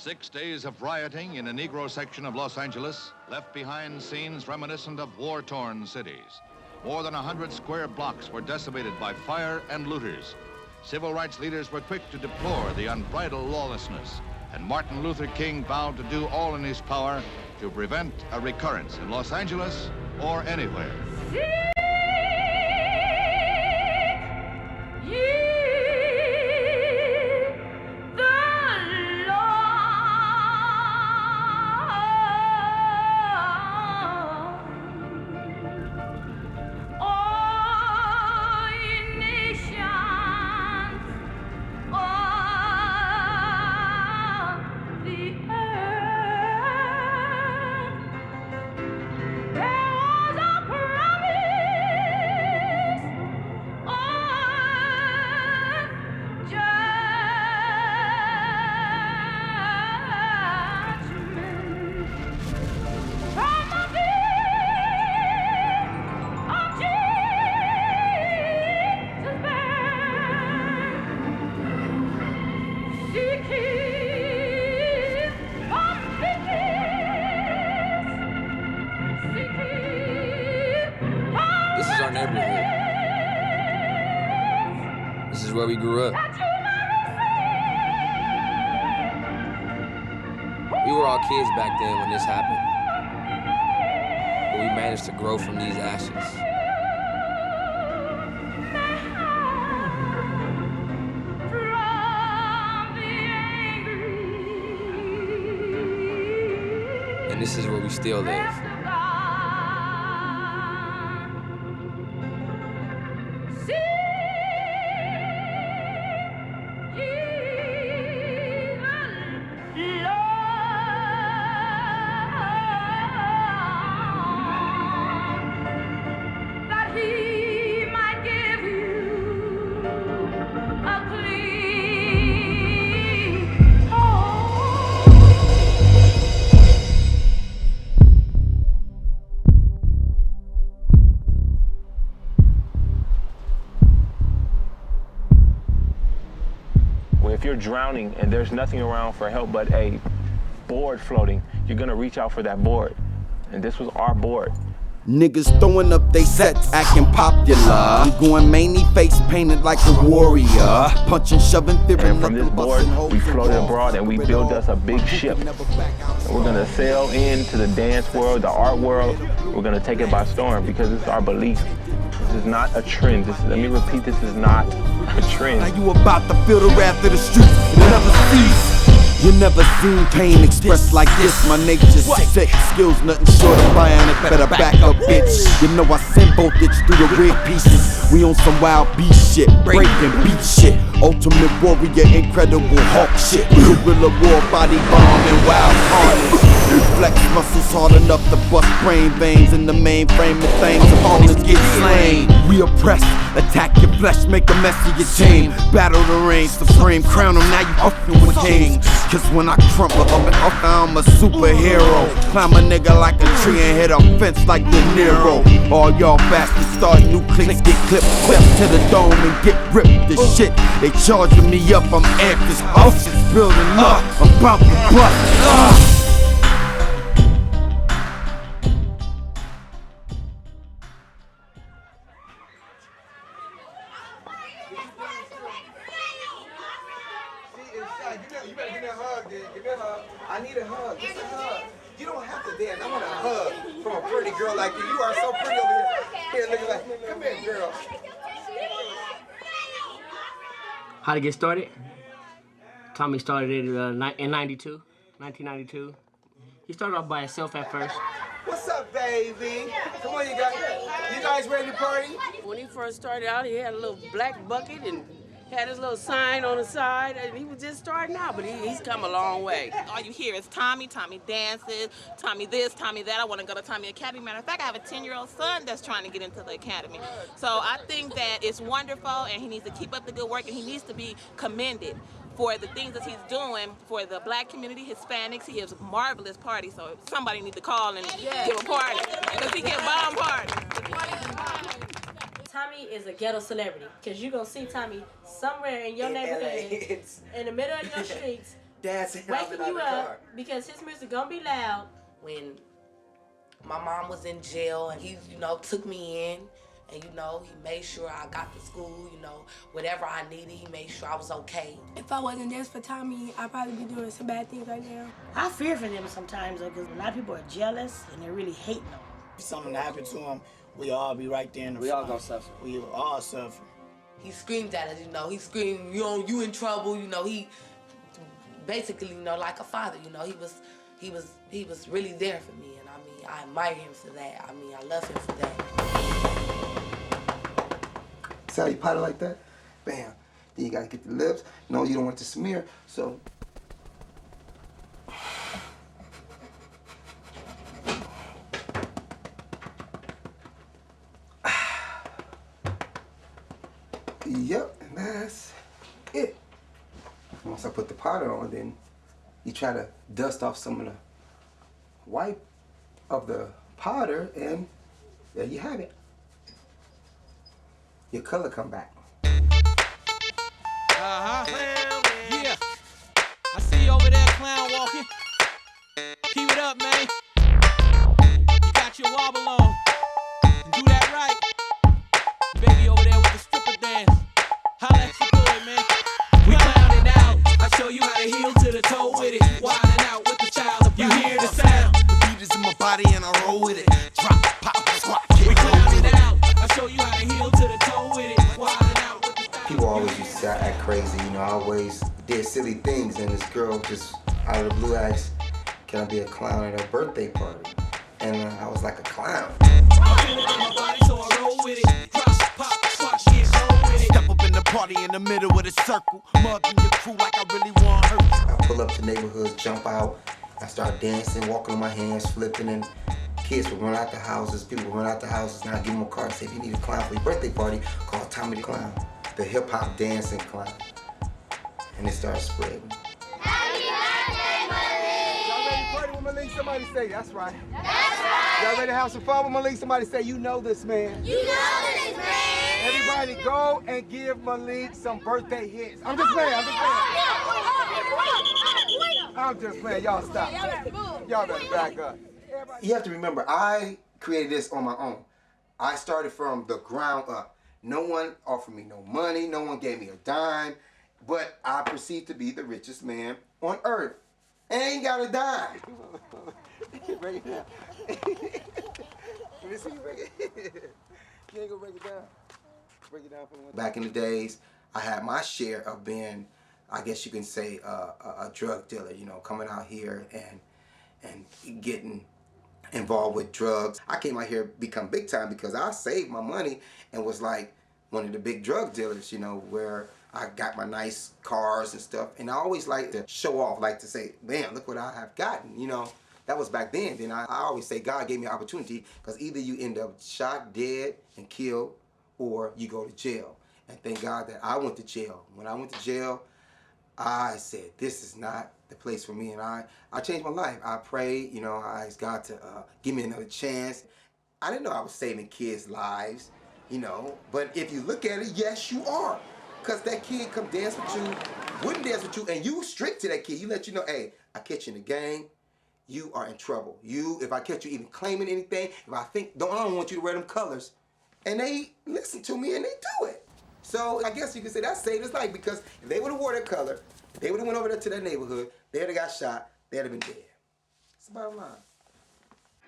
6 days of rioting in a Negro section of Los Angeles left behind scenes reminiscent of war-torn cities. More than 100 square blocks were decimated by fire and looters. Civil rights leaders were quick to deplore the unbridled lawlessness, and Martin Luther King vowed to do all in his power to prevent a recurrence in Los Angeles or anywhere. Where we grew up. We were all kids back then when this happened, but we managed to grow from these ashes. And this is where we still live. If you're drowning and there's nothing around for help but a board floating, you're gonna reach out for that board. And this was our board. Niggas throwing up they sets, acting popular. I'm going mainly face painted like a warrior. Punching, shoving, fearing. And from this board, we floated abroad and we built us a big ship. And we're gonna sail into the dance world, the art world. We're gonna take it by storm because it's our belief. This is not a trend. Let me repeat, this is not a trend. Now you about to feel the wrath of the streets. It never cease. You never seen pain expressed like this. My nature's sick, skills nothing short of bionic. Better back up, bitch. You know I send voltage through the rig pieces. We on some wild beast shit, breaking beat shit. Ultimate warrior, incredible Hulk shit. Guerrilla war, body bomb and wild carnage. Flex muscles hard enough to bust brain veins in the mainframe of things. Opponents get slain. We oppressed, attack your flesh, make a mess of your team. Battle the reign, supreme crown 'em, now you huffing with kings. Cause when I crumble up and up, I'm a superhero. Climb a nigga like a tree and hit a fence like De Niro. All y'all bastards start new clicks, get clipped, to the dome and get ripped to shit. They charging me up, I'm amped, this house is building up. I'm about to bust. You better give me a hug, dude. Give me a hug. I need a hug. Just a hug. You don't have to dance. I want a hug from a pretty girl like you. You are so pretty over here. Here, look at that. Come here, girl. How to get started? Tommy started it in 1992. He started off by himself at first. What's up, baby? Come on, you guys ready to party? When he first started out, he had a little black bucket and had his little sign on the side, and he was just starting out, but he's come a long way. All you hear is Tommy dances, Tommy this, Tommy that. I want to go to Tommy Academy. Matter of fact, I have a 10-year-old son that's trying to get into the academy. So I think that it's wonderful, and he needs to keep up the good work, and he needs to be commended for the things that he's doing for the black community, Hispanics. He has marvelous parties, so somebody need to call and give a party, because he can bomb parties. Tommy is a ghetto celebrity, because you're going to see Tommy somewhere in your neighborhood, in the middle of your streets, dancing out waking in you the up car. because his music gonna be loud. When my mom was in jail and he, took me in and, he made sure I got to school, whatever I needed, he made sure I was okay. If I wasn't there for Tommy, I'd probably be doing some bad things right now. I fear for them sometimes because a lot of people are jealous and they're really hating on them. If something happened to him, we all be right there in the We front. all gonna suffer. We all suffer. He screamed at us, he screamed, you in trouble, he basically, like a father, he was really there for me, and I admire him for that. I love him for that. See how you pot it like that? Bam. Then you gotta get the lips. No, you don't want it to smear, so. Yep, and that's it. Once I put the powder on, then you try to dust off some of the white of the powder, and there you have it. Your color come back. Yeah. I see you over there, clown walking. Keep it up, man. You got your wobble on. Do that right. Baby over there with the stripper dance. Holla at your boy, man. We clowning out. I show you how to heel to the toe with it. Wilding out with the child. You hear the sound. The beat is in my body and I roll with it. Drop, pop, squat, kick. We clowning out. I show you how to heel to the toe with it. Wilding out with the style. People always used to say I act crazy, I always did silly things, and this girl just out of the blue asked, can I be a clown at her birthday party? And I was like a clown. Step up in the party in the middle of the circle, mugging your crew like I really want hurt. I pull up to neighborhoods, jump out, I start dancing, walking on my hands, flipping, and kids would run out the houses, people would run out the houses, and I'd give them a card and say, if you need a clown for your birthday party, call Tommy the Clown, the hip-hop dancing clown. And it started spreading. Happy birthday, Malik! Y'all ready to party with Malik? Somebody say, that's right. That's right! Y'all ready to have some fun with Malik? Somebody say, you know this man. You know this man! Everybody go and give Malik some birthday hits. I'm just playing, I'm just playing, y'all stop. Y'all better back up. You have to remember, I created this on my own. I started from the ground up. No one offered me no money, no one gave me a dime, but I perceived to be the richest man on earth. And I ain't got a dime. Break it down. Let me see you break it. You ain't gonna break it down. Break it down for me. Back in the days, I had my share of being, I guess you can say, a drug dealer, coming out here and getting involved with drugs. I came out here become big time because I saved my money and was like one of the big drug dealers, where I got my nice cars and stuff. And I always like to show off, like to say, man, look what I have gotten, That was back then. Then I always say God gave me an opportunity because either you end up shot, dead, and killed, or you go to jail. And thank God that I went to jail. When I went to jail, I said, this is not the place for me, and I changed my life. I prayed, I asked God to give me another chance. I didn't know I was saving kids' lives, but if you look at it, yes, you are. Because that kid come dance with you, wouldn't dance with you, and you strict to that kid. You let you know, hey, I catch you in the gang, you are in trouble. If I catch you even claiming anything, if I don't want you to wear them colors, and they listen to me and they do it. So I guess you could say that saved his life, because if they would have wore that color, they would have went over there to that neighborhood, they'd have got shot, they'd have been dead. It's the bottom line.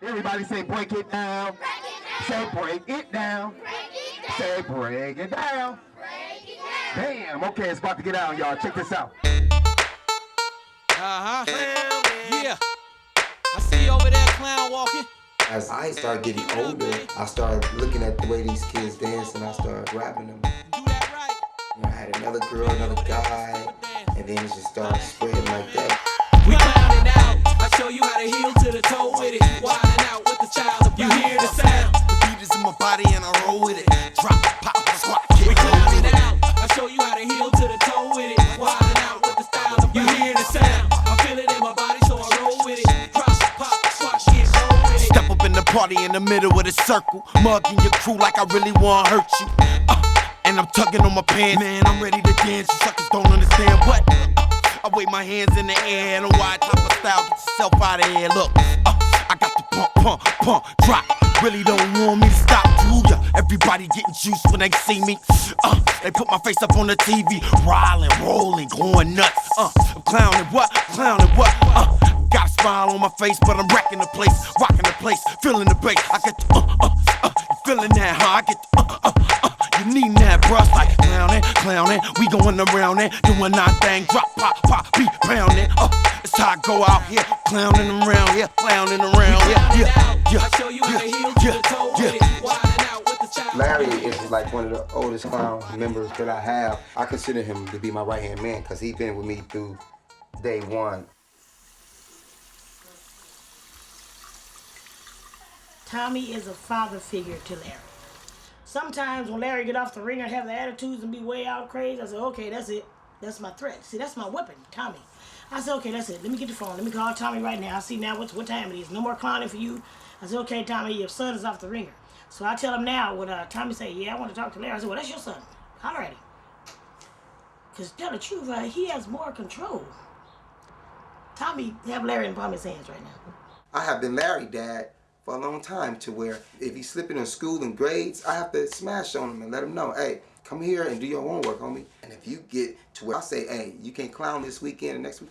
Everybody say break it down. Break it down. Say break it down. Break it down. Say break it down. Break it down. Damn, okay, it's about to get out, y'all. Check this out. Yeah. I see you over there, clown walking. As I started getting older, I started looking at the way these kids dance, and I started rapping them. I had another girl, another guy, and then it just started spreading like that. We clowning out. I show you how to heel to the toe with it. Wilding out with the child. You hear the sound. The beat is in my body and I roll with it. Drop, pop, squat, kick. We clowning out. I show you how to heel to the toe with it. Wilding out with the style. You hear the sound. I feel it in my body, so I roll with it. Drop, pop, squat, kick, roll with it. Step up in the party in the middle of the circle, mugging your crew like I really want to hurt you. And I'm tugging on my pants, man, I'm ready to dance. You suckers don't understand what. I wave my hands in the air and a wide top of style. Get yourself out of here. Look, I got the pump, drop. Really don't want me to stop, do ya? Everybody getting juice when they see me. They put my face up on the TV, rolling, going nuts. I'm clowning what? Got a smile on my face, but I'm wrecking the place, rocking the place, feeling the bass. I get the you feeling that, huh? I get the you need that, bruh. Like clowning, we going around it, doing our thing, drop, pop, beat pounding. It's how I go out here, clowning around here, Larry is like one of the oldest clown members that I have. I consider him to be my right-hand man because he's been with me through day one. Tommy is a father figure to Larry. Sometimes when Larry get off the ring and have the attitudes and be way out crazy, I say, okay, that's it. That's my threat. See, that's my weapon, Tommy. I said, okay, that's it. Let me get the phone. Let me call Tommy right now. I see now what time it is. No more clowning for you. I said, okay, Tommy, your son is off the ringer. So I tell him now when Tommy say, yeah, I want to talk to Larry. I said, well, that's your son. Holler at him. Because to tell the truth, he has more control. Tommy have Larry in Tommy's hands right now. I have been Larry, Dad, for a long time to where if he's slipping in school and grades, I have to smash on him and let him know, hey, come here and do your homework, homie. And if you get to where I say, hey, you can't clown this weekend and next week,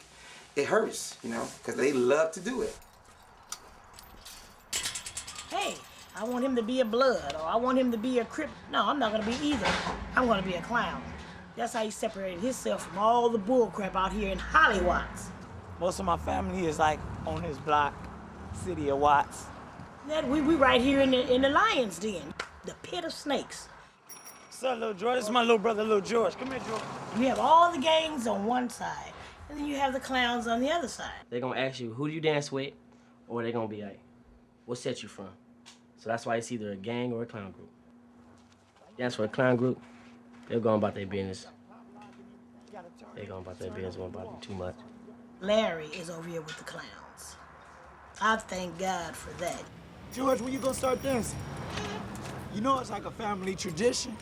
it hurts, you know, because they love to do it. Hey, I want him to be a blood, or I want him to be a crip. No, I'm not going to be either. I'm going to be a clown. That's how he separated himself from all the bull crap out here in Hollywood. Most of my family is like on this block, city of Watts. We right here in the lion's den, the pit of snakes. What's up, little George? This is my little brother, little George. Come here, George. You have all the gangs on one side, and then you have the clowns on the other side. They're gonna ask you, who do you dance with? Or they're gonna be like, what set you from? So that's why it's either a gang or a clown group. Dance for a clown group, they're going about their business. They're going about their business, won't bother you too much. Larry is over here with the clowns. I thank God for that. George, when you gonna start dancing? You know it's like a family tradition.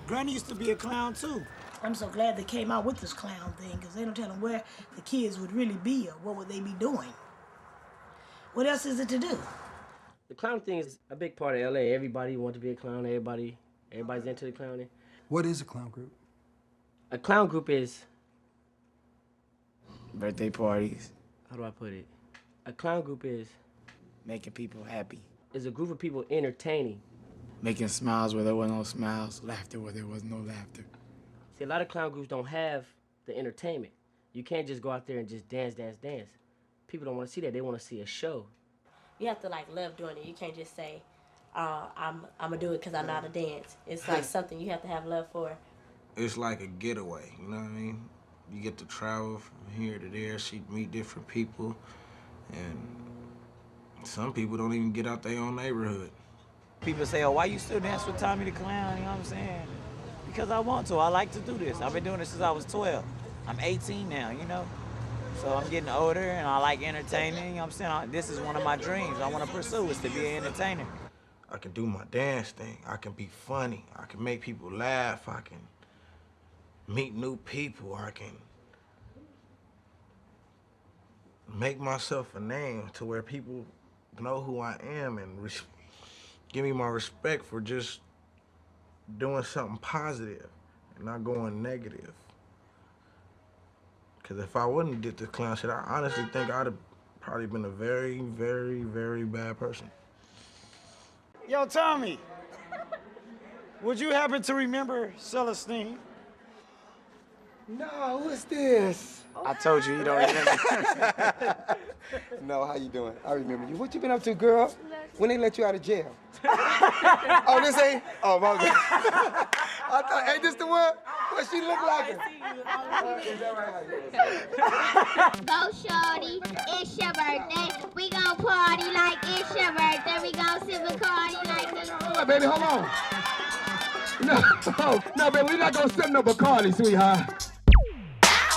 Granny used to be a clown too. I'm so glad they came out with this clown thing because they don't tell them where the kids would really be or what would they be doing. What else is it to do? The clown thing is a big part of LA. Everybody wants to be a clown. Everybody's into the clowning. What is a clown group? A clown group is... birthday parties. How do I put it? A clown group is... making people happy. It's a group of people entertaining. Making smiles where there was no smiles, laughter where there was no laughter. See, a lot of clown groups don't have the entertainment. You can't just go out there and just dance. People don't want to see that. They want to see a show. You have to like love doing it. You can't just say, I'm gonna do it because I know how to dance. It's like something you have to have love for. It's like a getaway, you know what I mean? You get to travel from here to there, meet different people, and some people don't even get out their own neighborhood. People say, oh, why you still dance with Tommy the Clown? You know what I'm saying? Because I want to. I like to do this. I've been doing this since I was 12. I'm 18 now, you know? So I'm getting older and I like entertaining. You know what I'm saying? This is one of my dreams I want to pursue, is to be an entertainer. I can do my dance thing. I can be funny. I can make people laugh. I can meet new people. I can make myself a name to where people know who I am and give me my respect for just doing something positive and not going negative. Because if I wouldn't have did this clown shit, I honestly think I'd have probably been a very, very, very bad person. Yo, Tommy, would you happen to remember Celestine? No, what's this? I told you don't remember. No, how you doing? I remember you. What you been up to, girl? When they let you out of jail? Oh, this ain't? Oh, my God. I thought, ain't this the one? What she look like? Is that right? Go, shorty. It's your birthday. We gon' party like it's your birthday. We gon' sip a Bacardi like this. Hold on, baby, hold on. No, baby, we not gonna sip no Bacardi, sweetheart.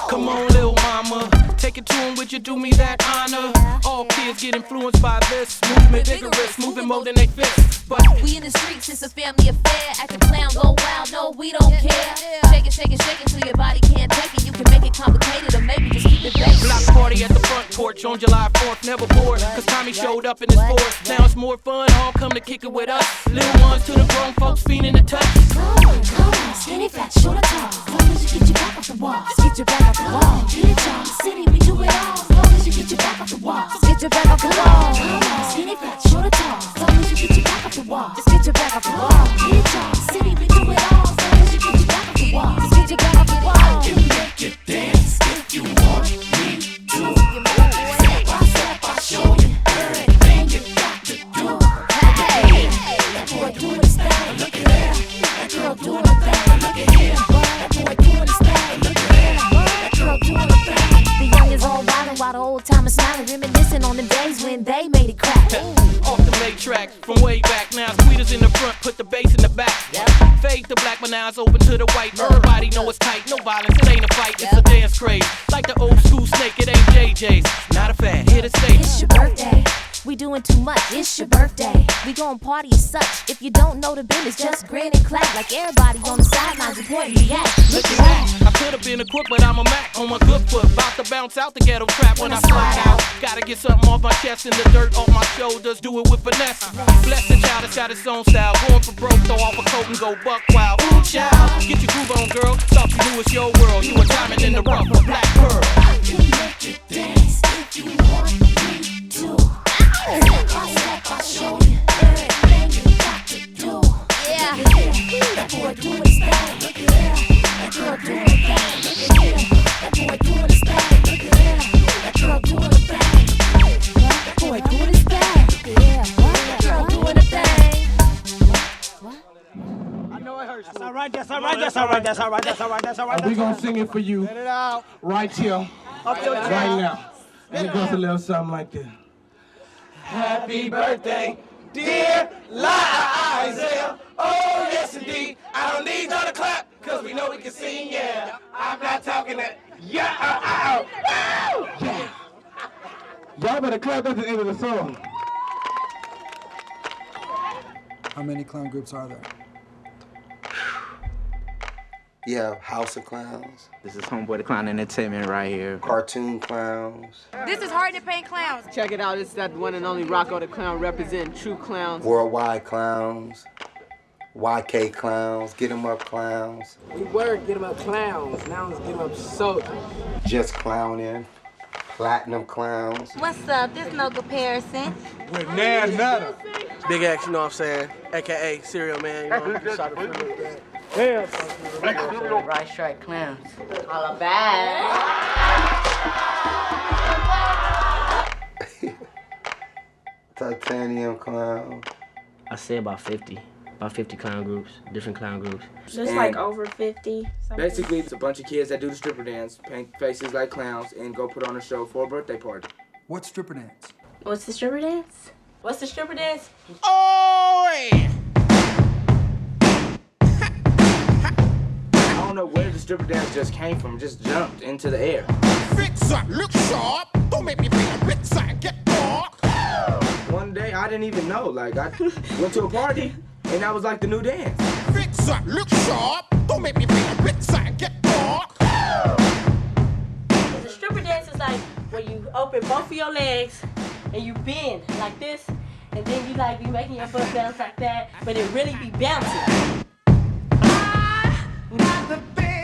Come on, little mama, take it to him, would you do me that honor? All kids get influenced by this movement, vigorous, moving more than they fit. But we in the streets, it's a family affair. Act the clown, go wild, no, we don't care. Shake it, shake it, shake it till your body can't take it. You can make it complicated or maybe just March on July 4th, never bored, cause Tommy showed up in his Ford. Now it's more fun, all come to kick it with us. Little ones to the grown folks, feeling the touch. Come on, skinny fat, short or tall. As long as you get your back off the wall, just get your back off the wall. Get it, y'all, the city, we do it all. As long as you get your back off the wall, just get your back off the wall. Come on, skinny fat, short or tall. As long as you get your back off the wall, just get your back off the wall. Get it, y'all, the city, we do it all. As long as you get your back off the wall, just get your back off the wall. I can make you dance if you want me to. Step by step, I'll show you everything you got to do. Hey, that boy doing his thing. Look at that. That girl doing her thing. Look at him. That boy doing his thing. Look at that. That girl doing her thing. The young is all wildin' while the old timers smiling, reminiscing on the days when they made it crack. Off the matrix from way back. Now Squeezers in the front, put the bass in the back. Fade the black, but now it's open to the white. Everybody know it's tight, no violence, it ain't a fight, it's a dance craze. Like the old school snake, it ain't JJ's. Not a fad, here to stay. It's your birthday. We doing too much, it's your birthday. We gon' party as such. If you don't know the business, just grin and clap. Like everybody on the sidelines reporting the act. Look at that. I could have been a crook, but I'm a Mac on my good foot. About to bounce out the ghetto trap when I slide out. Gotta get something off my chest and the dirt off my shoulders. Do it with finesse. Bless the child that's got its own style. Going for broke, throw off a coat and go buck wild. Ooh, child, get your groove on, girl. Thought you knew it's your world. You a diamond in the rough, a black pearl. I can make you dance if you want me to. Step by step, I'll show you everything you got to do. Yeah. That boy doing his thing. Look at him. That girl doing her thing. Look at him. That boy doing his thing. Look at him. That girl doing her thing. That boy doing his thing. Yeah. That girl doing her thing. I know I heard you. That's all right. That's all right. That's all right. That's all right. That's all right. That's all right. We're gonna sing it for you. Let it out. Right here. Up your chest. Right now. And it goes a little something like this. Happy birthday, dear Liza. Oh, yes, indeed. I don't need y'all to clap, because we know we can sing, yeah. I'm not talking that. Yeah. Yeah. Y'all better clap at the end of the song. How many clown groups are there? Yeah, House of Clowns. This is Homeboy the Clown Entertainment right here. Cartoon Clowns. This is Hard to Paint Clowns. Check it out, it's that one and only Rocco the Clown representing true clowns. Worldwide Clowns. YK Clowns. Get 'em Up Clowns. We were Get 'em Up Clowns, now it's Get 'em Up Soldiers. Just Clowning. Platinum Clowns. What's up? There's no comparison. With Nan Nutter. Big X, you know what I'm saying? AKA Serial Man, you know? Shot of Right Strike Clowns. All bad. Titanium Clown. I say about 50 clown groups, different clown groups. Just like over 50. Basically, it's a bunch of kids that do the stripper dance, paint faces like clowns, and go put on a show for a birthday party. What's stripper dance? What's the stripper dance? What's the stripper dance? Oh, yeah. I don't know where the stripper dance just came from, just jumped into the air. Fix up, look sharp. Don't make me bring a big side, get dark. One day, I didn't even know. Like, I went to a party, and that was like the new dance. Fix up, look sharp. Don't make me bring a big side, get dark. The stripper dance is like when you open both of your legs and you bend like this, and then you like be making your butt bounce like that, but it really be bouncing.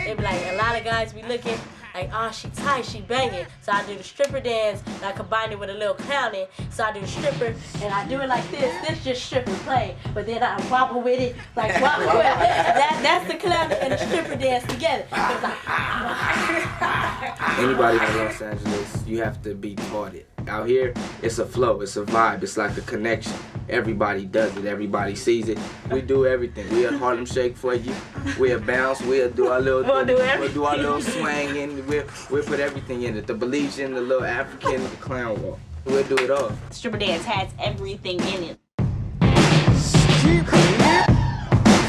It be like a lot of guys be looking like, oh, she tight, she banging. So I do the stripper dance, and I combine it with a little clowning. So I do the stripper, and I do it like this. This just stripper play, but then I wobble with it, like wobble with it. That's the clowning and the stripper dance together. It's like, Anybody from Los Angeles, you have to be taught it. Out here, it's a flow, it's a vibe, it's like a connection. Everybody does it, everybody sees it. We do everything. We'll Harlem Shake for you. We'll bounce, we'll do our little we'll do our little swang in. We'll put everything in it. The Belizean, the little African, the clown walk. We'll do it all. Stripper dance has everything in it.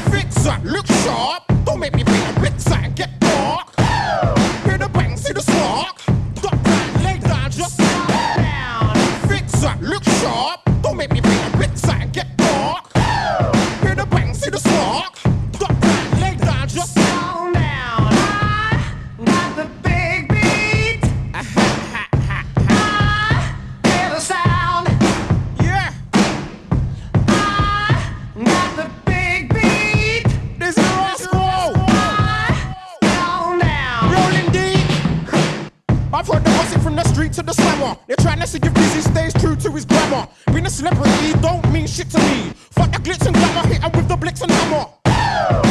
Fix up, look sharp. Don't make me bring a big side, get dark. Hear the bang, see the spark. Duck down, lay down, just down. Fix up, look sharp. Don't make me bring a big side, get dark. Hear the bang, see the spark. Duck down, lay down, just down. Got the big beat. beat to the slammer. They're trying to see if Busy stays true to his grammar. Being a celebrity don't mean shit to me. Fuck the glitz and glamour, hit 'em with the blitz and hammer.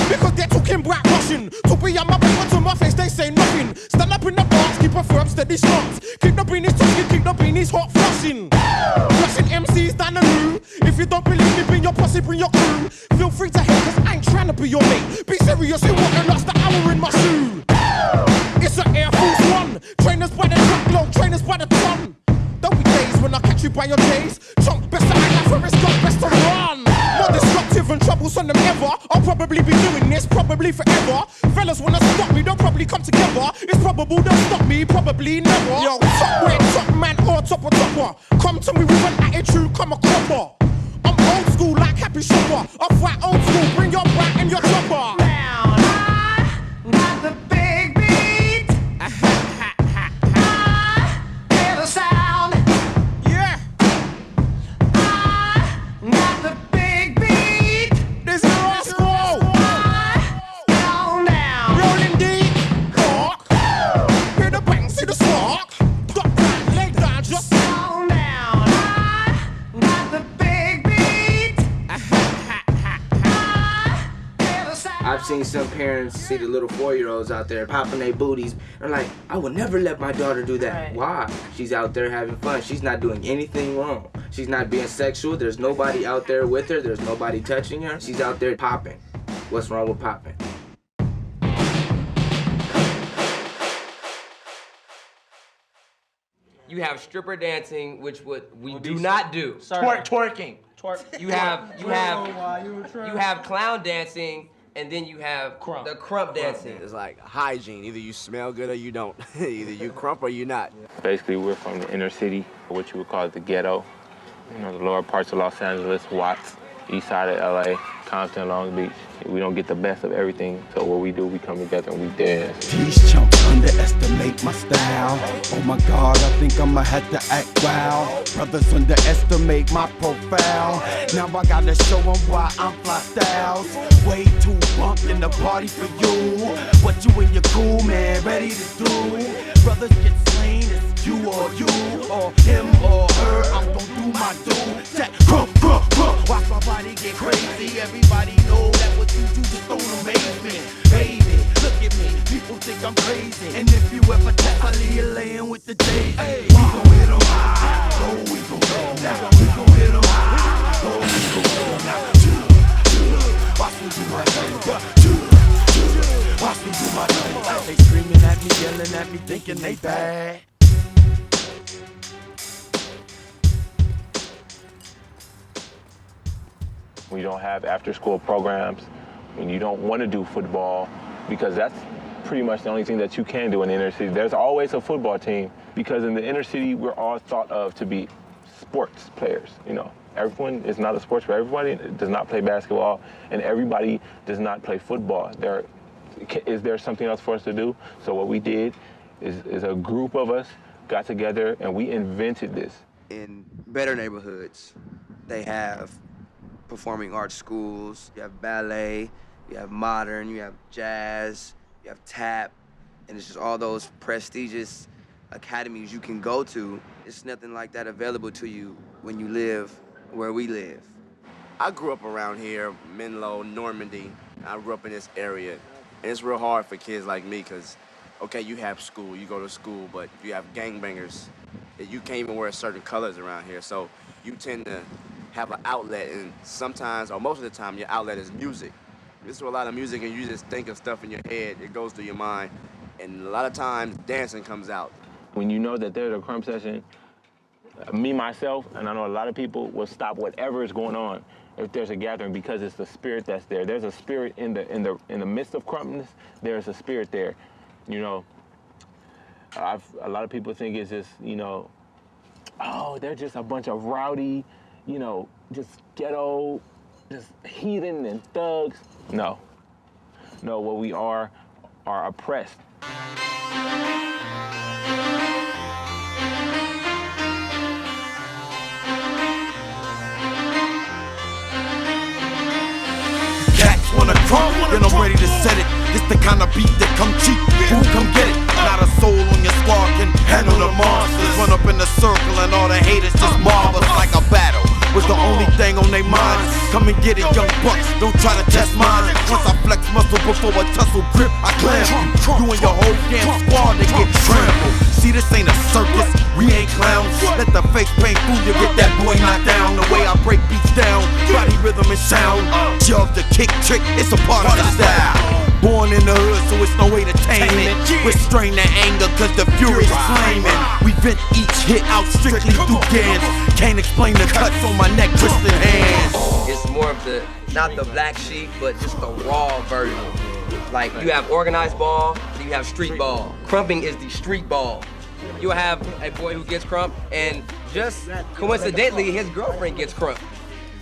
Because they're talking black Russian. To be on my back, but to my face they say nothing. Stand up in the box, keep a firm steady stance. Keep the beanies talking, keep the beanies hot flushing. Flushing MCs down the loo. If you don't believe me, bring your posse, bring your crew. Feel free to hate, cause I ain't trying to be your mate. Be serious, you wouldn't lost the hour in my shoe. It's an Air Force One. Trainers by the truckload, trainers by the ton. There'll be days when I catch you by your days. Chunk, best to act like Forrest Gump, best to run. More disruptive and troublesome than ever. I'll probably be doing this, probably forever. Fellas wanna stop me, they'll probably come together. It's probable they'll stop me, probably never. Yo, top red, top man or topper topper. Come to me with an attitude, come a cropper. I'm old school like Happy Shopper. I fight old school, bring your brat and your chopper. Now, not the big beat. Hear the sound. Yeah. Not the big beat. This is raw school. Down, down. Rolling deep. Walk. Hear the bang, see the spark. Duck down, lay down, just down, down. Not the big beat. I've seen some parents see the little 4-year-olds out there popping their booties. They're like, I would never let my daughter do that. Right. Why? She's out there having fun. She's not doing anything wrong. She's not being sexual. There's nobody out there with her. There's nobody touching her. She's out there popping. What's wrong with popping? You have stripper dancing, which we do not do. Twerking. You have clown dancing, and then you have the crump dancing. It's like hygiene. Either you smell good or you don't. Either you crump or you're not. Basically, we're from the inner city, what you would call the ghetto. You know, the lower parts of Los Angeles, Watts, east side of LA, Compton, Long Beach. We don't get the best of everything, so what we do, we come together and we dance. These chumps underestimate my style. Oh my God, I think I'ma have to act wild. Brothers underestimate my profile. Now I gotta show them why I'm fly styles. Way too bumped in the party for you. What you and your cool man ready to do? Brothers get slain, it's you or him or her. I'm gon' do my do. Check, watch my body get crazy. Everybody know that what you do just don't amaze me. Baby, look at me, people think I'm crazy. And if you ever test, I leave you laying with the daisy. We gon' hit 'em high, oh we gon' hit 'em now. We gon' hit 'em high, oh we gon' hit 'em now. Watch me do my thing, watch me do my thing. They screaming at me, yelling at me, thinking they bad. We don't have after-school programs. When you don't want to do football, because that's pretty much the only thing that you can do in the inner city. There's always a football team, because in the inner city, we're all thought of to be sports players, you know. Everyone is not a sports player. Everybody does not play basketball, and everybody does not play football. Is there something else for us to do? So what we did is a group of us got together, and we invented this. In better neighborhoods, they have performing arts schools, you have ballet, you have modern, you have jazz, you have tap, and it's just all those prestigious academies you can go to. It's nothing like that available to you when you live where we live. I grew up around here, Menlo, Normandy. I grew up in this area, and it's real hard for kids like me because, okay, you have school, you go to school, but you have gangbangers. You can't even wear certain colors around here, so you tend to have an outlet, and sometimes, or most of the time, your outlet is music. You listen to a lot of music and you just think of stuff in your head, it goes through your mind, and a lot of times, dancing comes out. When you know that there's a crump session, me, myself, and I know a lot of people will stop whatever is going on if there's a gathering because it's the spirit that's there. There's a spirit in the midst of crumpness, there's a spirit there. You know, a lot of people think it's just, you know, oh, they're just a bunch of rowdy, you know, just ghetto, just heathen and thugs. No. No, what we are oppressed. Cats wanna crump, then I'm ready to set it. It's the kind of beat that come cheap. Who come get it? Not a soul on your squad can handle the monsters. Run up in the circle and all the haters just mob us like a battle was the only thing on their minds. Come and get it, young bucks, don't try to test mine. Once I flex muscle before a tussle grip, I clamp you and your whole damn squad, they get trampled. See, this ain't a circus, we ain't clowns. Let the face paint fool you, get that boy knocked down. The way I break beats down, body rhythm and sound. Jump the kick trick, it's a part of the style. Born in the hood, so it's no way to tame it. Restrain the anger, cause the fury's flaming. We vent each hit out strictly through dance. Can't explain the cuts on my neck, twisted hands. It's more of the, not the black sheep, but just the raw version. Like, you have organized ball, and you have street ball. Krumping is the street ball. You'll have a boy who gets crump, and just coincidentally, his girlfriend gets crump.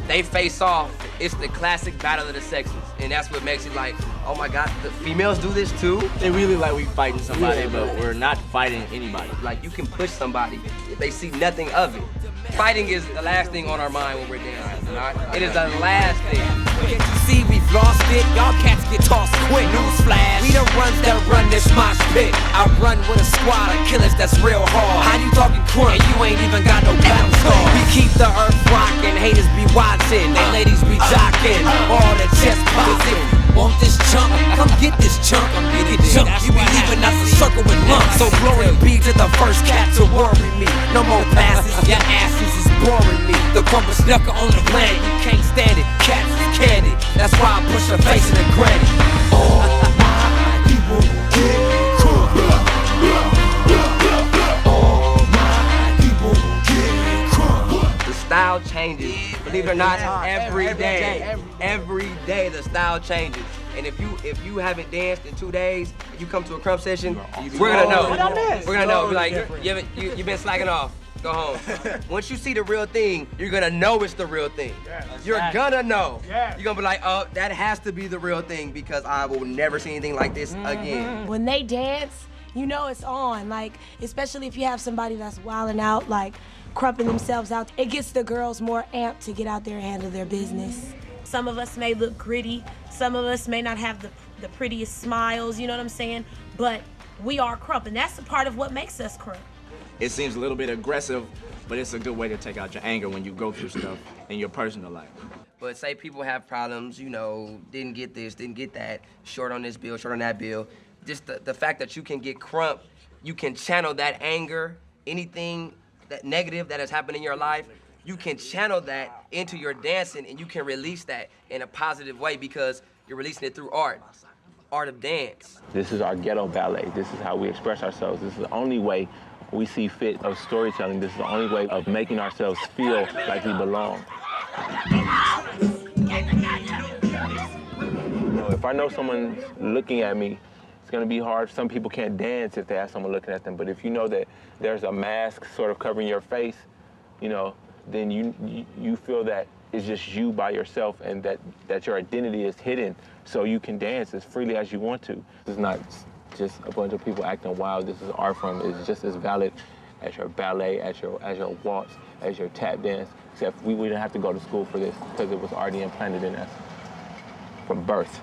They face off. It's the classic battle of the sexes, and that's what makes it like, oh my God, the females do this too? They really like we fighting somebody, but we're not fighting anybody. Like, you can push somebody if they see nothing of it. Fighting is the last thing on our mind when we're dancing, all right? It is the last thing. Can't you see we've lost it? Y'all cats get tossed quick. Newsflash, we the ones that run this mosh pit. I run with a squad of killers that's real hard. How you talking crunk and you ain't even got no battle scar? We keep the earth rocking, haters be watching, they ladies be jocking, all the chest popping. Want this chunk? Come get this chunk. I'm getting chunk. You be leaving out the circle with lumps. So glory be to the first cat to worry me. No more passes, your asses is boring me. The crumble snucker on the planet, you can't stand it. Cats is candy. That's why I push her face in the granny. All my people get crunk. All my people get crunk. The style changes. Believe it or not, every day. Every day the style changes. And if you haven't danced in 2 days, and you come to a crump session, we're gonna know. We're gonna know. Be like, you've been slacking off. Go home. Once you see the real thing, you're gonna know it's the real thing. You're gonna know. You're gonna be like, oh, that has to be the real thing because I will never see anything like this again. When they dance, you know it's on. Like, especially if you have somebody that's wilding out, like crumping themselves out, it gets the girls more amped to get out there and handle their business. Some of us may look gritty. Some of us may not have the prettiest smiles, you know what I'm saying? But we are crump, and that's the part of what makes us crump. It seems a little bit aggressive, but it's a good way to take out your anger when you go through stuff in your personal life. But say people have problems, you know, didn't get this, didn't get that, short on this bill, short on that bill. Just the fact that you can get crump, you can channel that anger, anything that negative that has happened in your life, you can channel that into your dancing and you can release that in a positive way because you're releasing it through art of dance. This is our ghetto ballet. This is how we express ourselves. This is the only way we see fit of storytelling. This is the only way of making ourselves feel like we belong. You know, if I know someone's looking at me, it's gonna be hard. Some people can't dance if they have someone looking at them, but if you know that there's a mask sort of covering your face, you know, then you feel that it's just you by yourself and that your identity is hidden so you can dance as freely as you want to. It's not just a bunch of people acting wild. This is art form. It's just as valid as your ballet, as your waltz, as your tap dance, except we didn't have to go to school for this because it was already implanted in us from birth.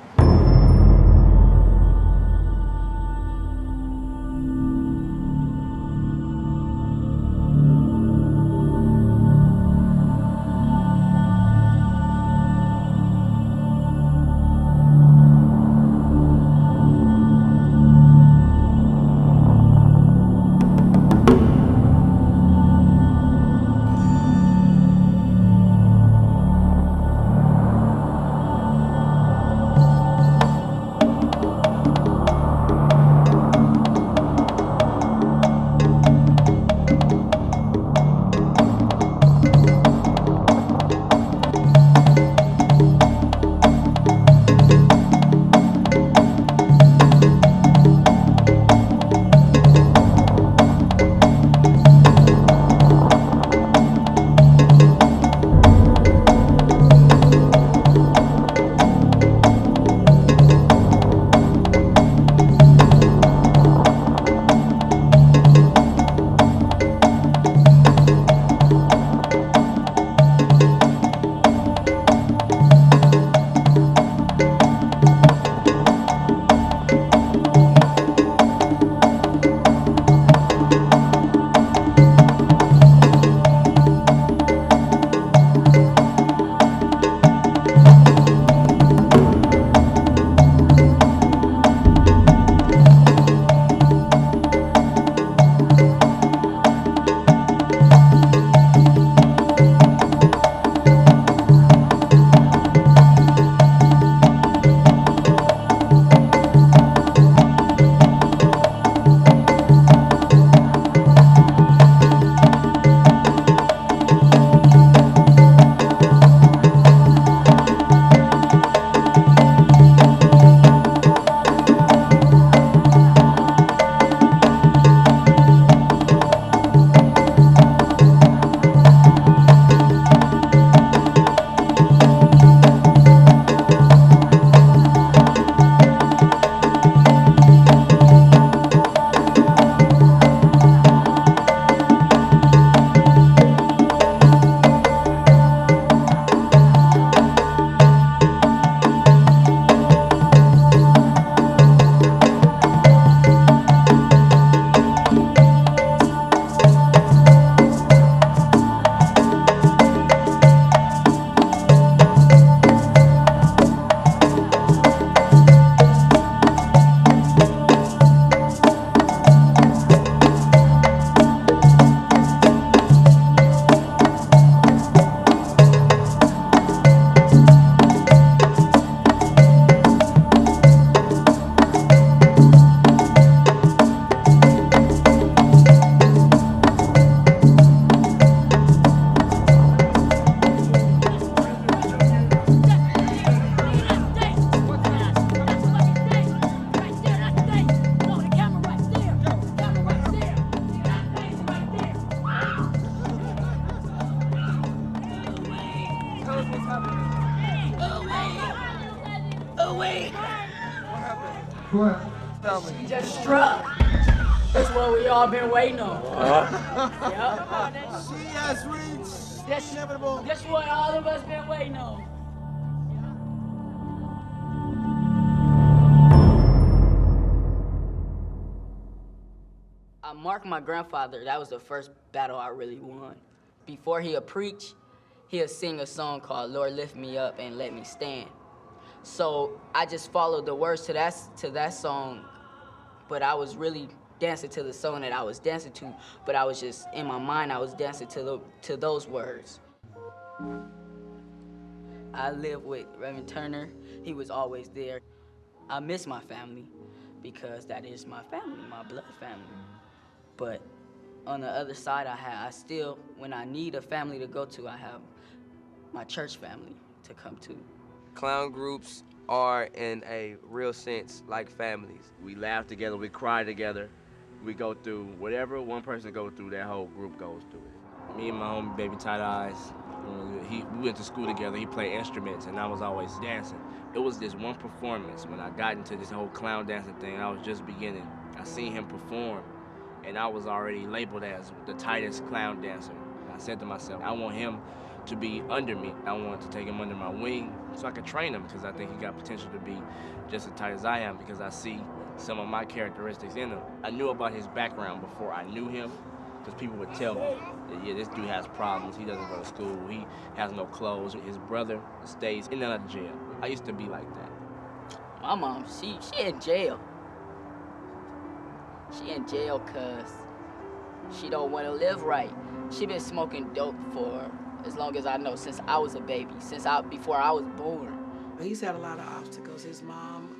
Oh, wait. What? Tell me. She just struck. That's what we all been waiting on. Yep. She has reached That's inevitable. That's what all of us been waiting on. I marked my grandfather. That was the first battle I really won. Before he'd preach, he'd sing a song called Lord Lift Me Up and Let Me Stand. So I just followed the words to that song, but I was really dancing to the song that I was dancing to, but I was just, in my mind, I was dancing to those words. I lived with Reverend Turner. He was always there. I miss my family because that is my family, my blood family. But on the other side, I still, when I need a family to go to, I have my church family to come to. Clown groups are, in a real sense, like families. We laugh together, we cry together, we go through whatever one person goes through, that whole group goes through it. Me and my homie, Baby Tight Eyes, we went to school together, he played instruments, and I was always dancing. It was this one performance when I got into this whole clown dancing thing, I was just beginning. I seen him perform, and I was already labeled as the tightest clown dancer. I said to myself, I want him to be under me. I want to take him under my wing so I could train him, because I think he got potential to be just as tight as I am, because I see some of my characteristics in him. I knew about his background before I knew him, because people would tell me that, yeah, this dude has problems, he doesn't go to school, he has no clothes, his brother stays in and out of jail. I used to be like that. My mom, she in jail. She in jail because she don't want to live right. She been smoking dope for as long as I know, since I was a baby, before I was born. He's had a lot of obstacles. His mom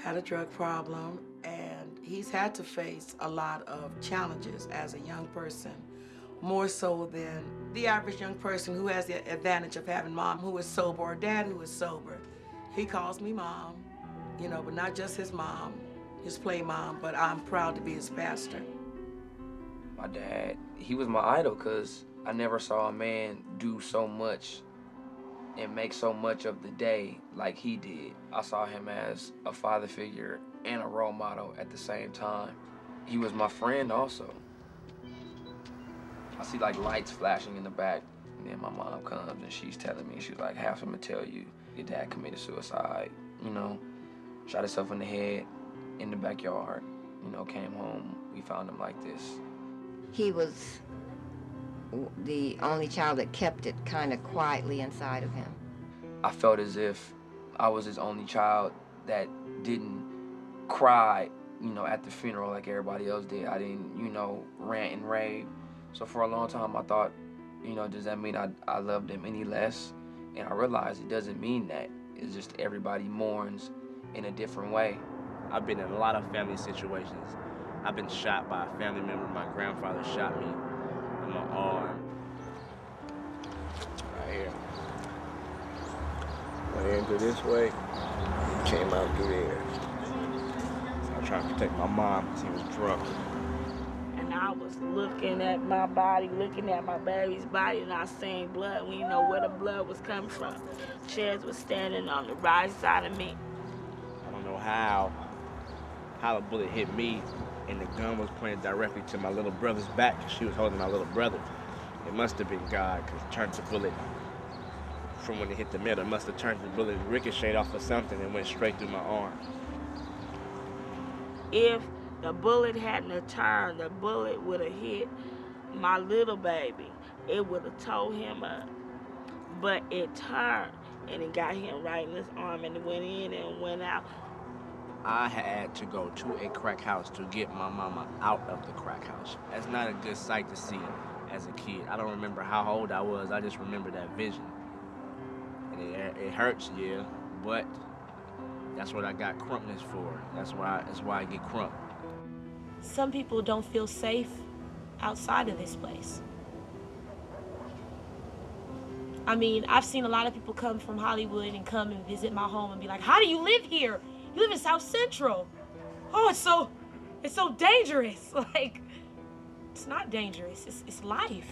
had a drug problem, and he's had to face a lot of challenges as a young person, more so than the average young person who has the advantage of having mom who is sober or dad who is sober. He calls me mom, you know, but not just his mom, his play mom, but I'm proud to be his pastor. My dad, he was my idol because I never saw a man do so much and make so much of the day like he did. I saw him as a father figure and a role model at the same time. He was my friend also. I see like lights flashing in the back, and then my mom comes and she's telling me, she's like, "Have someone tell you your dad committed suicide, you know, shot himself in the head in the backyard, you know, came home, we found him like this." He was the only child that kept it kind of quietly inside of him. I felt as if I was his only child that didn't cry, you know, at the funeral like everybody else did. I didn't, you know, rant and rave. So for a long time I thought, you know, does that mean I loved him any less? And I realized it doesn't mean that. It's just everybody mourns in a different way. I've been in a lot of family situations. I've been shot by a family member. My grandfather shot me in my arm. Right here. Went in through this way, came out through there. So I was trying to protect my mom because he was drunk. And I was looking at my body, looking at my baby's body, and I seen blood. We didn't know where the blood was coming from. Chairs was standing on the right side of me. I don't know how the bullet hit me, and the gun was pointed directly to my little brother's back, because she was holding my little brother. It must have been God, because it turned the bullet from when it hit the middle. It must have turned the bullet, ricocheted off of something, and went straight through my arm. If the bullet hadn't have turned, the bullet would have hit my little baby. It would have tore him up. But it turned, and it got him right in his arm, and it went in and went out. I had to go to a crack house to get my mama out of the crack house. That's not a good sight to see as a kid. I don't remember how old I was, I just remember that vision. And it hurts, yeah, but that's what I got crumpness for. That's why I get crump. Some people don't feel safe outside of this place. I mean, I've seen a lot of people come from Hollywood and come and visit my home and be like, "How do you live here? You live in South Central. Oh, it's so dangerous." Like, it's not dangerous, it's life.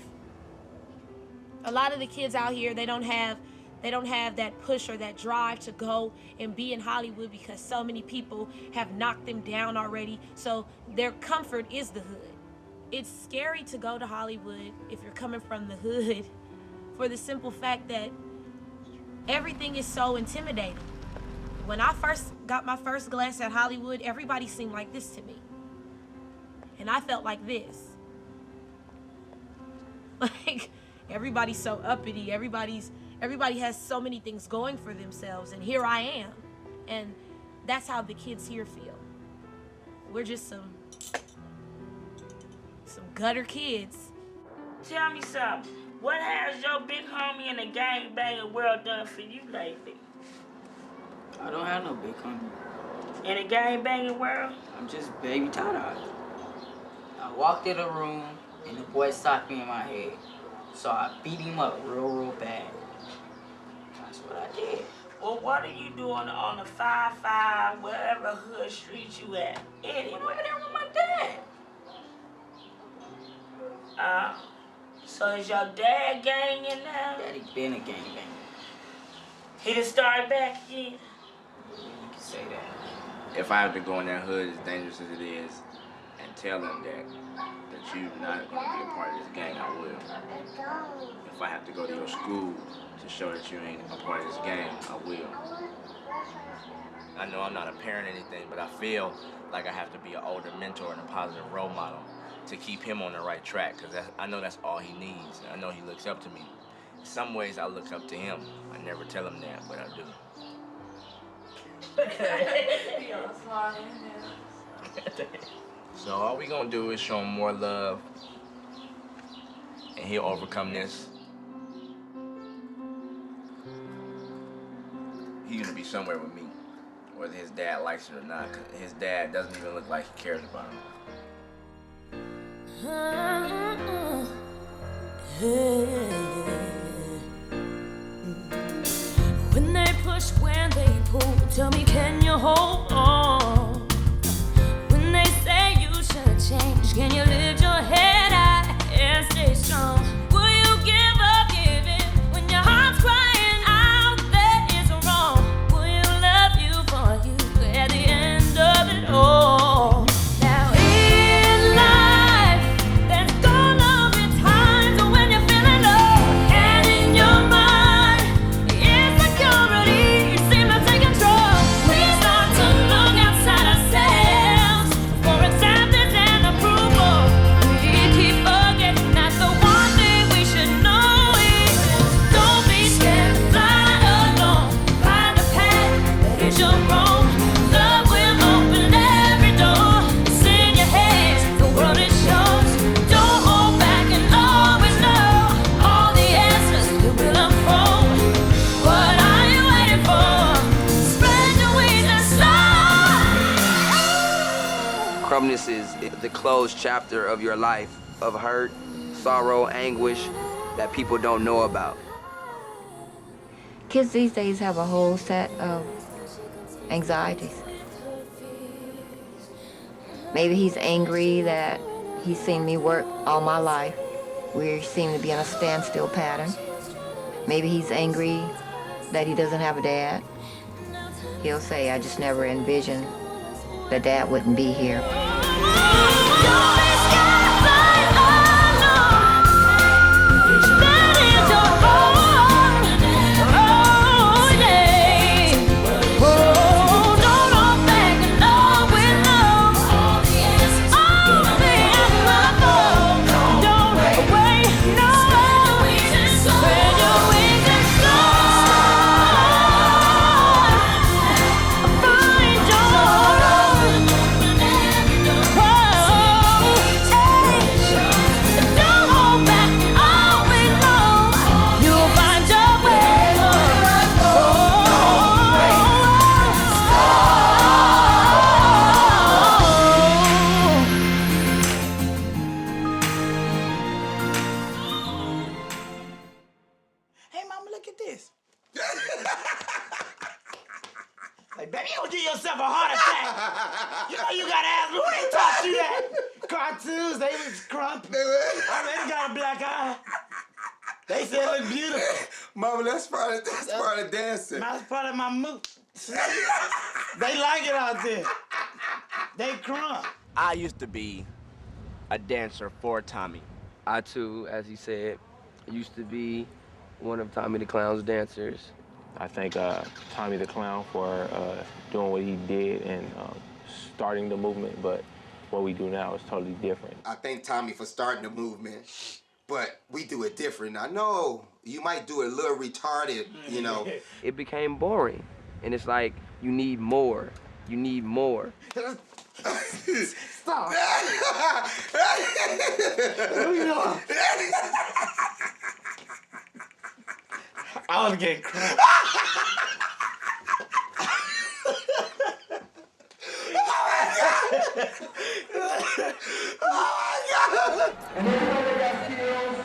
A lot of the kids out here, they don't have They don't have that push or that drive to go and be in Hollywood because so many people have knocked them down already. So their comfort is the hood. It's scary to go to Hollywood if you're coming from the hood for the simple fact that everything is so intimidating. When I first got my first glance at Hollywood, everybody seemed like this to me. And I felt like this. Like, everybody's so uppity, everybody has so many things going for themselves, and here I am. And that's how the kids here feel. We're just some gutter kids. Tell me something. What has your big homie in the gangbanging world done for you lately? I don't have no big homie. In the gangbanging world? I'm just baby Tada. I walked in the room and the boy socked me in my head. So I beat him up real bad. That's what I did. Well, what are you doing on the 5-5, wherever hood street you at? Anyway, there with my dad. So is your dad ganging now? Daddy been a gangbanger. He done started back again? You can say that. If I have to go in that hood as dangerous as it is and tell them that you're not going to be a part of this gang, I will. If I have to go to your school to show that you ain't a part of this gang, I will. I know I'm not a parent or anything, but I feel like I have to be an older mentor and a positive role model to keep him on the right track, because I know that's all he needs. I know he looks up to me. In some ways, I look up to him. I never tell him that, but I do. So all we gonna do is show him more love, and he'll overcome this. He's gonna be somewhere with me, whether his dad likes it or not, 'cause his dad doesn't even look like he cares about him. When they push, when they pull, tell me, can you hold on? When they say you should change, can you lift your head high and stay strong? Will you give up, give in when your heart's crying out that it's wrong? Will you love you for you at the end of it all? Now in life, there's gonna be times when you're feeling low, and in your mind, insecurity seems to take control. We start to look outside ourselves for acceptance and approval. We keep forgetting that the one thing we should know is don't be scared, fly alone, find a path that is your own. Love will open every door. It's in your hands, the world is yours. Don't hold back and always know all the answers will unfold. What are you waiting for? Spread your wings and soar. Crumbness is the closed chapter of your life, of hurt, sorrow, anguish that people don't know about. Kids these days have a whole set of anxieties. Maybe he's angry that he's seen me work all my life. We seem to be in a standstill pattern. Maybe he's angry that he doesn't have a dad. He'll say, I just never envisioned that Dad wouldn't be here. Hey, mama, look at this. Like, baby, you don't give yourself a heart attack. You know you gotta ask who they taught you that. Cartoons, they was Krumping. I already got a black eye. They said it looked beautiful. Mama, that's part of dancing. That's part of my move. They like it out there. They crump. I used to be a dancer for Tommy. I too, as he said, used to be one of Tommy the Clown's dancers. I thank Tommy the Clown for doing what he did and starting the movement, but what we do now is totally different. I thank Tommy for starting the movement, but we do it different. I know you might do it a little retarded, you know. It became boring, and it's like, you need more. You need more. Stop. I was getting crunk. Oh my God! And everybody got skills,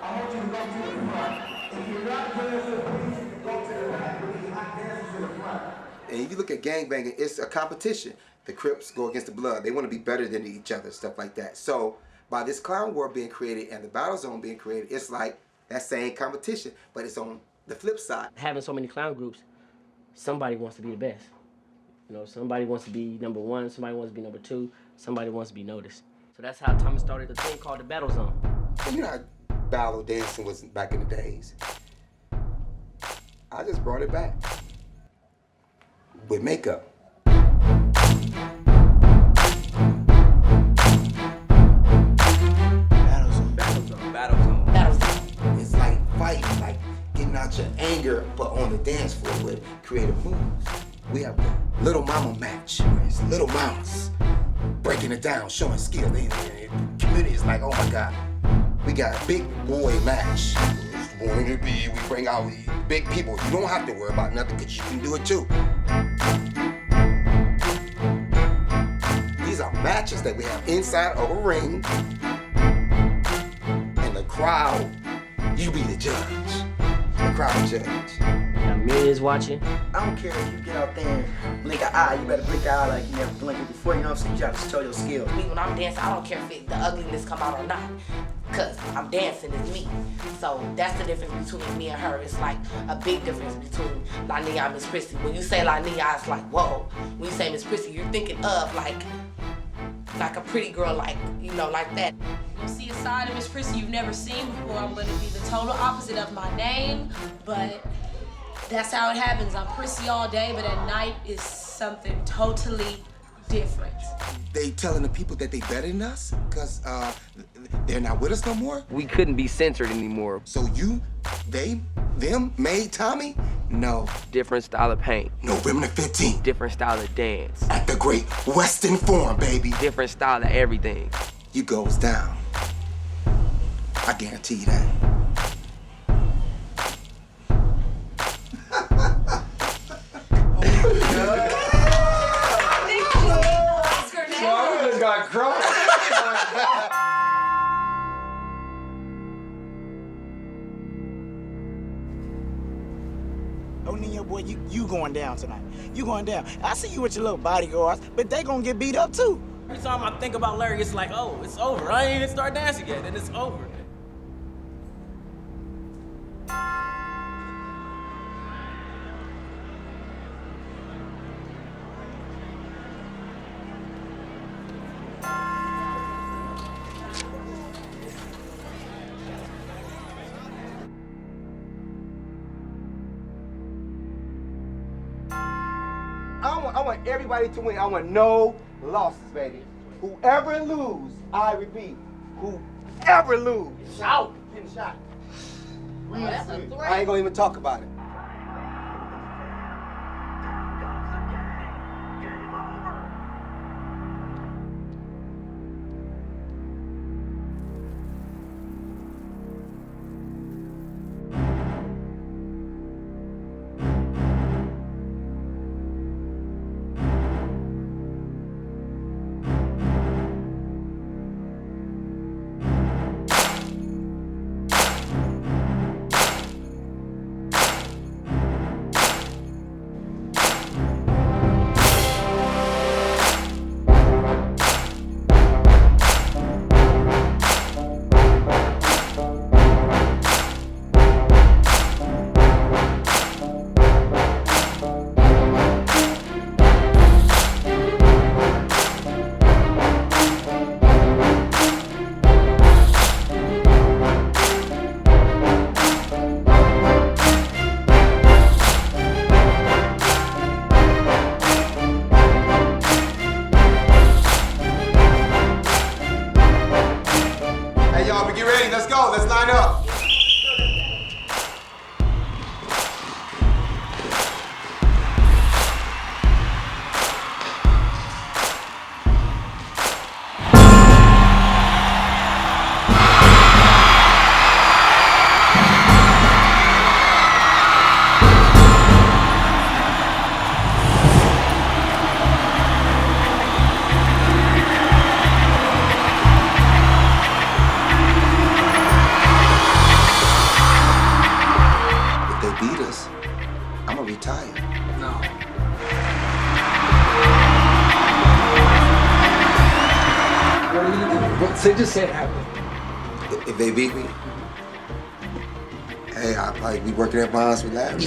I want you to go to the front. If you're not dancing, please go to the back. We're not dancing to the front. And if you look at gangbanging, it's a competition. The Crips go against the Blood. They want to be better than each other, stuff like that. So by this clown war being created and the battle zone being created, it's like that same competition, but it's on the flip side. Having so many clown groups, somebody wants to be the best. You know, somebody wants to be number one, somebody wants to be number two, somebody wants to be noticed. So that's how Tommy started the thing called the battle zone. You know how battle dancing was back in the days? I just brought it back with makeup. It's like fighting, like getting out your anger, but on the dance floor with creative moves. We have the Little Mama match, where it's little mamas breaking it down, showing skill. The community is like, oh my God. We got a big boy match. Born to be, we bring out big people. You don't have to worry about nothing because you can do it too. These are matches that we have inside of a ring. And the crowd, you be the judge. The crowd judge. Got millions watching. I don't care if you get out there and blink an eye, you better blink an eye like you never blinked it before, you know what I'm saying? You gotta show your skill. Me, when I'm dancing, I don't care if the ugliness come out or not, because I'm dancing as me. So that's the difference between me and her. It's like a big difference between Lania and Miss Prissy. When you say Lania, it's like, whoa. When you say Miss Prissy, you're thinking of like a pretty girl, like, you know, like that. You'll see a side of Miss Prissy you've never seen before. I'm gonna be the total opposite of my name, but that's how it happens. I'm Prissy all day, but at night is something totally different. They telling the people that they better than us because they're not with us no more? We couldn't be censored anymore. So you, them made Tommy? No. Different style of paint. November the 15th. Different style of dance. At the Great Western Forum, baby. Different style of everything. You goes down. I guarantee you that. Got crunk. Oh, Nina, boy, you going down tonight. You going down. I see you with your little bodyguards, but they gonna get beat up too. Every time I think about Larry, it's like, oh, it's over. I ain't even start dancing yet, and it's over. I want everybody to win. I want no losses, baby. Whoever lose, I repeat, whoever lose. Shout. Getting shot. That's a threat. I ain't gonna even talk about it. just say it happened. If they beat me, hey, I'll probably be working at Bonds with Larry.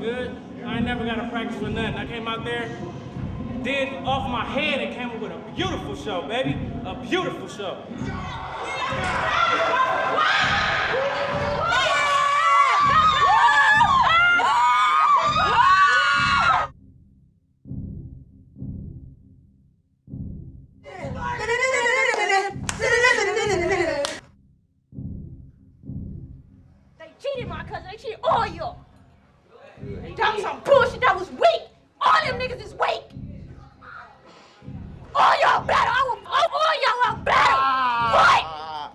good. I ain't never got to practice for nothing. I came out there, did off my head, and came up with a beautiful show, baby. A beautiful show. They cheated my cousin. They cheated all y'all. That was some bullshit. That was weak. All them niggas is weak. All y'all better. All y'all are better. Fight.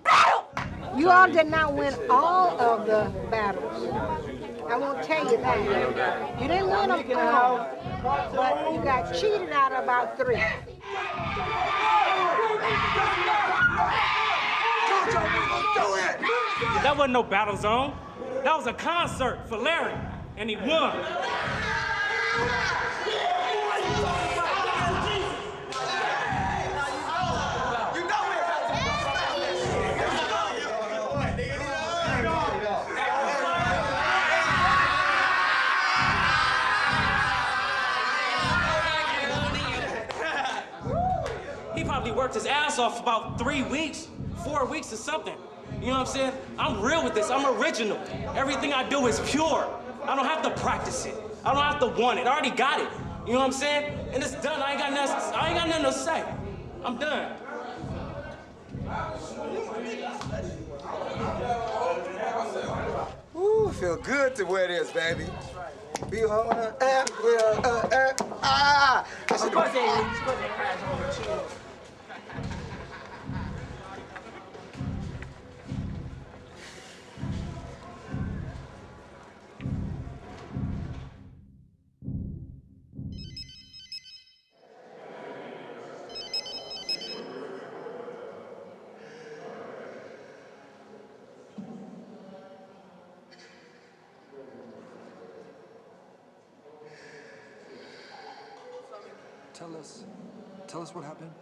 Battle. You all did not win all of the battles. I won't tell you that. You didn't win them all, but you got cheated out of about 3. That wasn't no battle zone. That was a concert for Larry, and he won. He probably worked his ass off for about 3 weeks, 4 weeks or something. You know what I'm saying? I'm real with this. I'm original. Everything I do is pure. I don't have to practice it. I don't have to want it. I already got it. You know what I'm saying? And it's done. I ain't got nothing to say. I'm done. Ooh, feel good to wear this, baby. Be on I should Tell us what happened.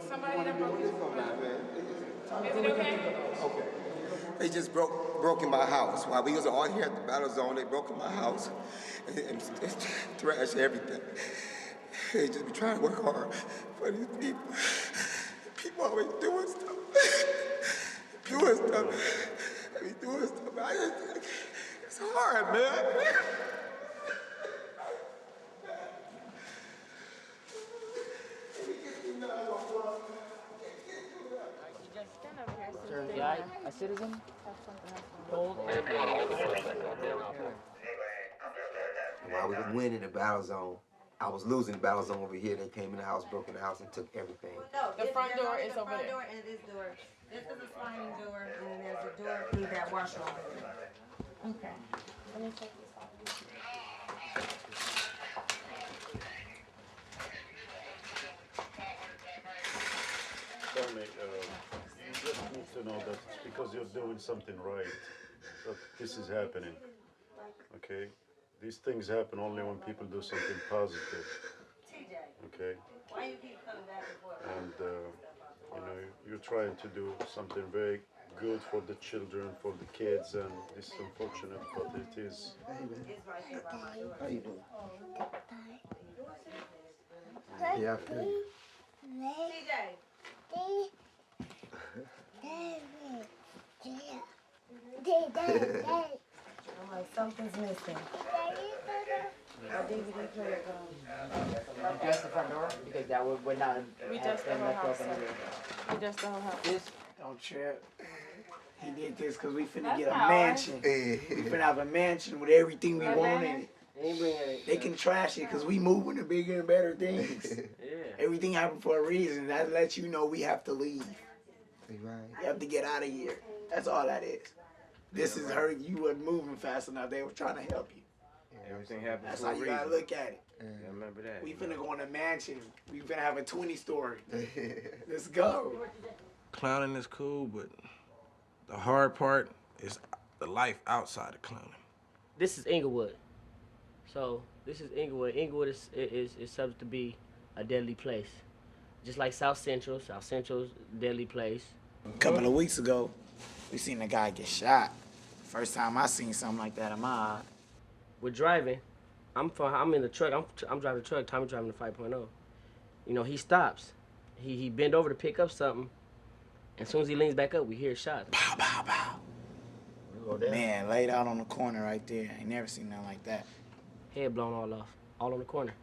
Somebody that broke his phone. Is it okay? Okay. They just broke in my house. While we was all here at the battle zone, they broke in my house and trashed everything. They just be trying to work hard for these people. People always doing stuff. They be doing stuff. It's hard, man. Sir, yeah, a citizen? While we were winning the battle zone, I was losing the battle zone over here. They came in the house, broke in the house, and took everything. No, the front door is over there. The front door and this door. This is a sliding door, and then there's a door through that washroom over there. Okay. Let me take this off. Tell me, you just need to know that it's because you're doing something right that this is happening. Okay? These things happen only when people do something positive. Okay? Why you keep coming back and forth? And you know, you're trying to do something very good for the children, for the kids, and this is unfortunate, but it is. How you doing? Yeah, I feel you. I'm like, something's missing. Our DVD player gone. You dress the front door? Because that would not We have dressed the been whole left house, open sir. anyway. We dressed the whole house. This? Don't trip. He did this because we finna That's get a not mansion. We finna have a mansion with everything we want in it. They can trash it because we moving to bigger and better things. Everything happened for a reason. That lets you know we have to leave. You have to get out of here. That's all that is. This is her. You wasn't moving fast enough. They were trying to help you. Everything happens That's for how a you reason. gotta look at it. Yeah, remember that. We finna go in a mansion. We finna have a 20-story. Let's go. Clowning is cool, but the hard part is the life outside of clowning. This is Inglewood. So this is Inglewood. Inglewood is subject to be a deadly place. Just like South Central's a deadly place. A couple of weeks ago, we seen a guy get shot. First time I seen something like that in my eye. We're driving, I'm in the truck. I'm driving the truck. Tommy driving the 5.0. You know, he stops. He bend over to pick up something. As soon as he leans back up, we hear shots. Pow, pow, pow. Man, laid out on the corner right there. I ain't never seen nothing like that. Head blown all off, all on the corner.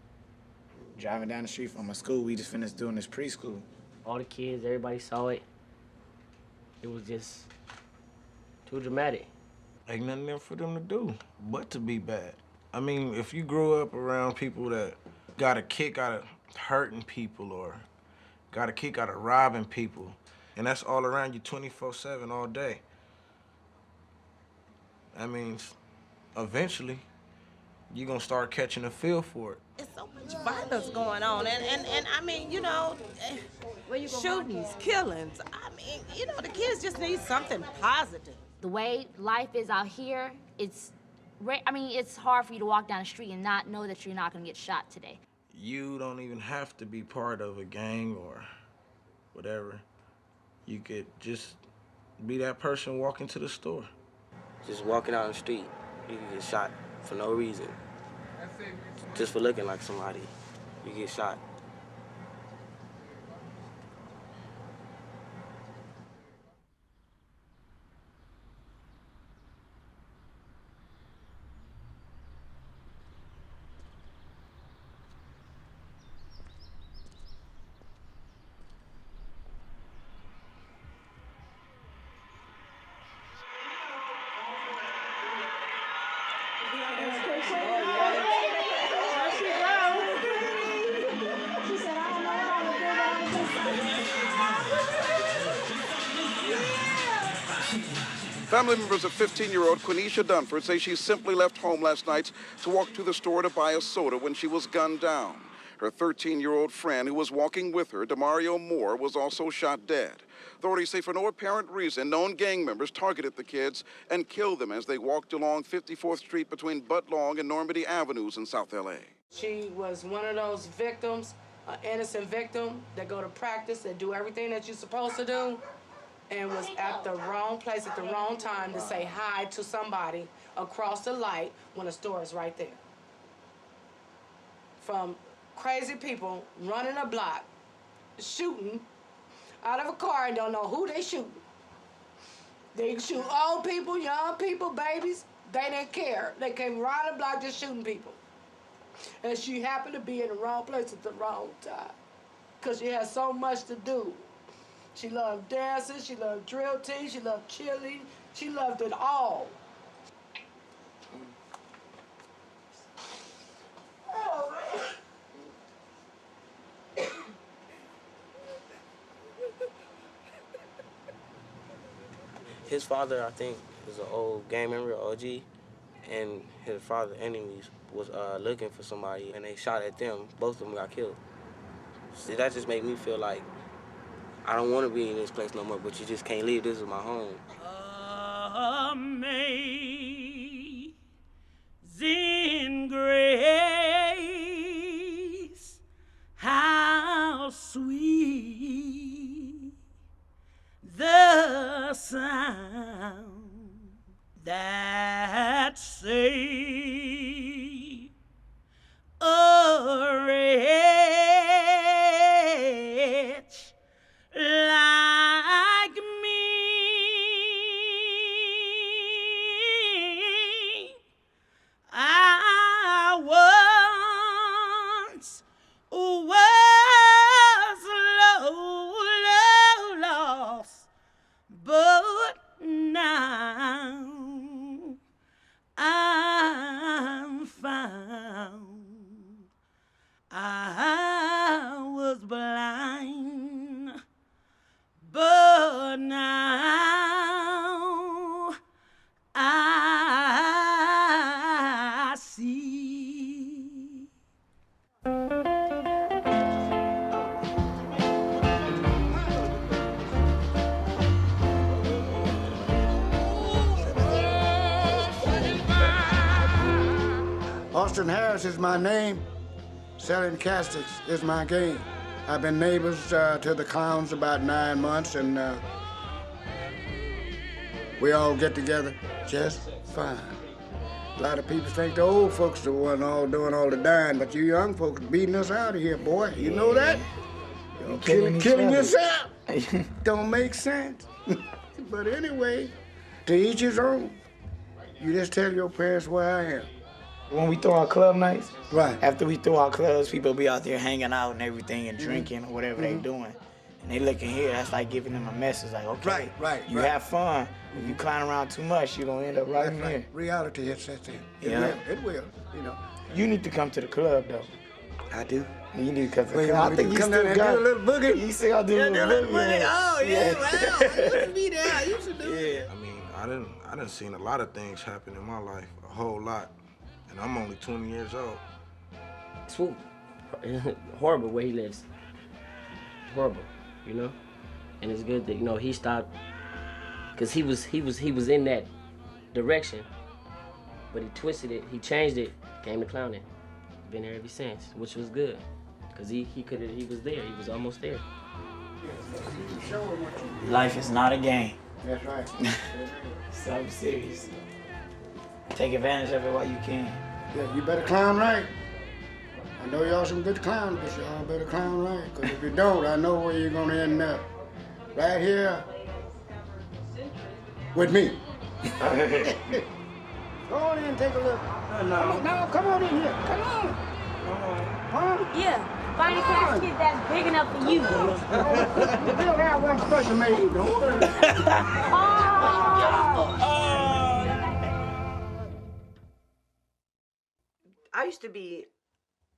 Driving down the street from a school, we just finished doing this preschool. All the kids, everybody saw it. It was just too dramatic. Ain't nothing there for them to do but to be bad. I mean, if you grew up around people that got a kick out of hurting people or got a kick out of robbing people, and that's all around you 24/7 all day, I mean, eventually, you're gonna start catching a feel for it. It's so much violence going on, and I mean, you know, shootings, killings. I mean, you know, the kids just need something positive. The way life is out here, it's hard for you to walk down the street and not know that you're not gonna get shot today. You don't even have to be part of a gang or whatever. You could just be that person walking to the store. Just walking out on the street, you can get shot for no reason. Just for looking like somebody, you get shot. Family members of 15-year-old Quenisha Dunford say she simply left home last night to walk to the store to buy a soda when she was gunned down. Her 13-year-old friend who was walking with her, Demario Moore, was also shot dead. Authorities say for no apparent reason, known gang members targeted the kids and killed them as they walked along 54th Street between Budlong and Normandy Avenues in South L.A. She was one of those victims, an innocent victim that go to practice, that do everything that you're supposed to do, and was at the wrong place at the wrong time to say hi to somebody across the light when the store is right there. From crazy people running a block, shooting out of a car and don't know who they shooting. They shoot old people, young people, babies. They didn't care. They came around the block just shooting people. And she happened to be in the wrong place at the wrong time because she had so much to do. She loved dancing, she loved drill team, she loved cheerleading, she loved it all. His father, I think, is an old gang member, OG, and his father's enemies was looking for somebody, and they shot at them. Both of them got killed. See, that just made me feel like I don't want to be in this place no more, but you just can't leave. This is my home. Amazing grace, how sweet the sound that saved a wretch like me. I once was lost, but now I'm found. I was blind, but now I see. Austin Harris is my name. Selling castics is my game. I've been neighbors to the clowns about 9 months, and we all get together just fine. A lot of people think the old folks are the one all doing all the dying, but you young folks beating us out of here, boy. You know that? You're killing yourself. Don't make sense. But anyway, to each his own. You just tell your parents where I am. When we throw our club nights, right? After we throw our clubs, people be out there hanging out and everything and drinking or whatever they doing. And they looking here, that's like giving them a message like, okay, you have fun. If you clown around too much, you're gonna end up right in here. Reality hits that thing. It will, you know. You need to come to the club though. I do. You need to come to the Well, club. I think you come still down got and do a little boogie. You still got to do a little boogie. Oh, yeah, well, I used to be there. I used to do it. I mean, I done seen a lot of things happen in my life, a whole lot. And I'm only 20 years old. Swoop. Horrible where he lives. Horrible, you know? And it's good that, you know, he stopped, because he was in that direction, but he twisted it, he changed it, came to clowning. Been there ever since, which was good. Because he was there, he was almost there. Life is not a game. That's right. So serious. Take advantage of it while you can. Yeah, you better clown right. I know y'all some good clowns, but y'all better clown right. Because if you don't, I know where you're gonna end up. Right here with me. Go on in and take a look. No, come on in here. Come on. Huh? Yeah. Find a casket that's big enough for you. We'll have one special made, don't worry. I used to be,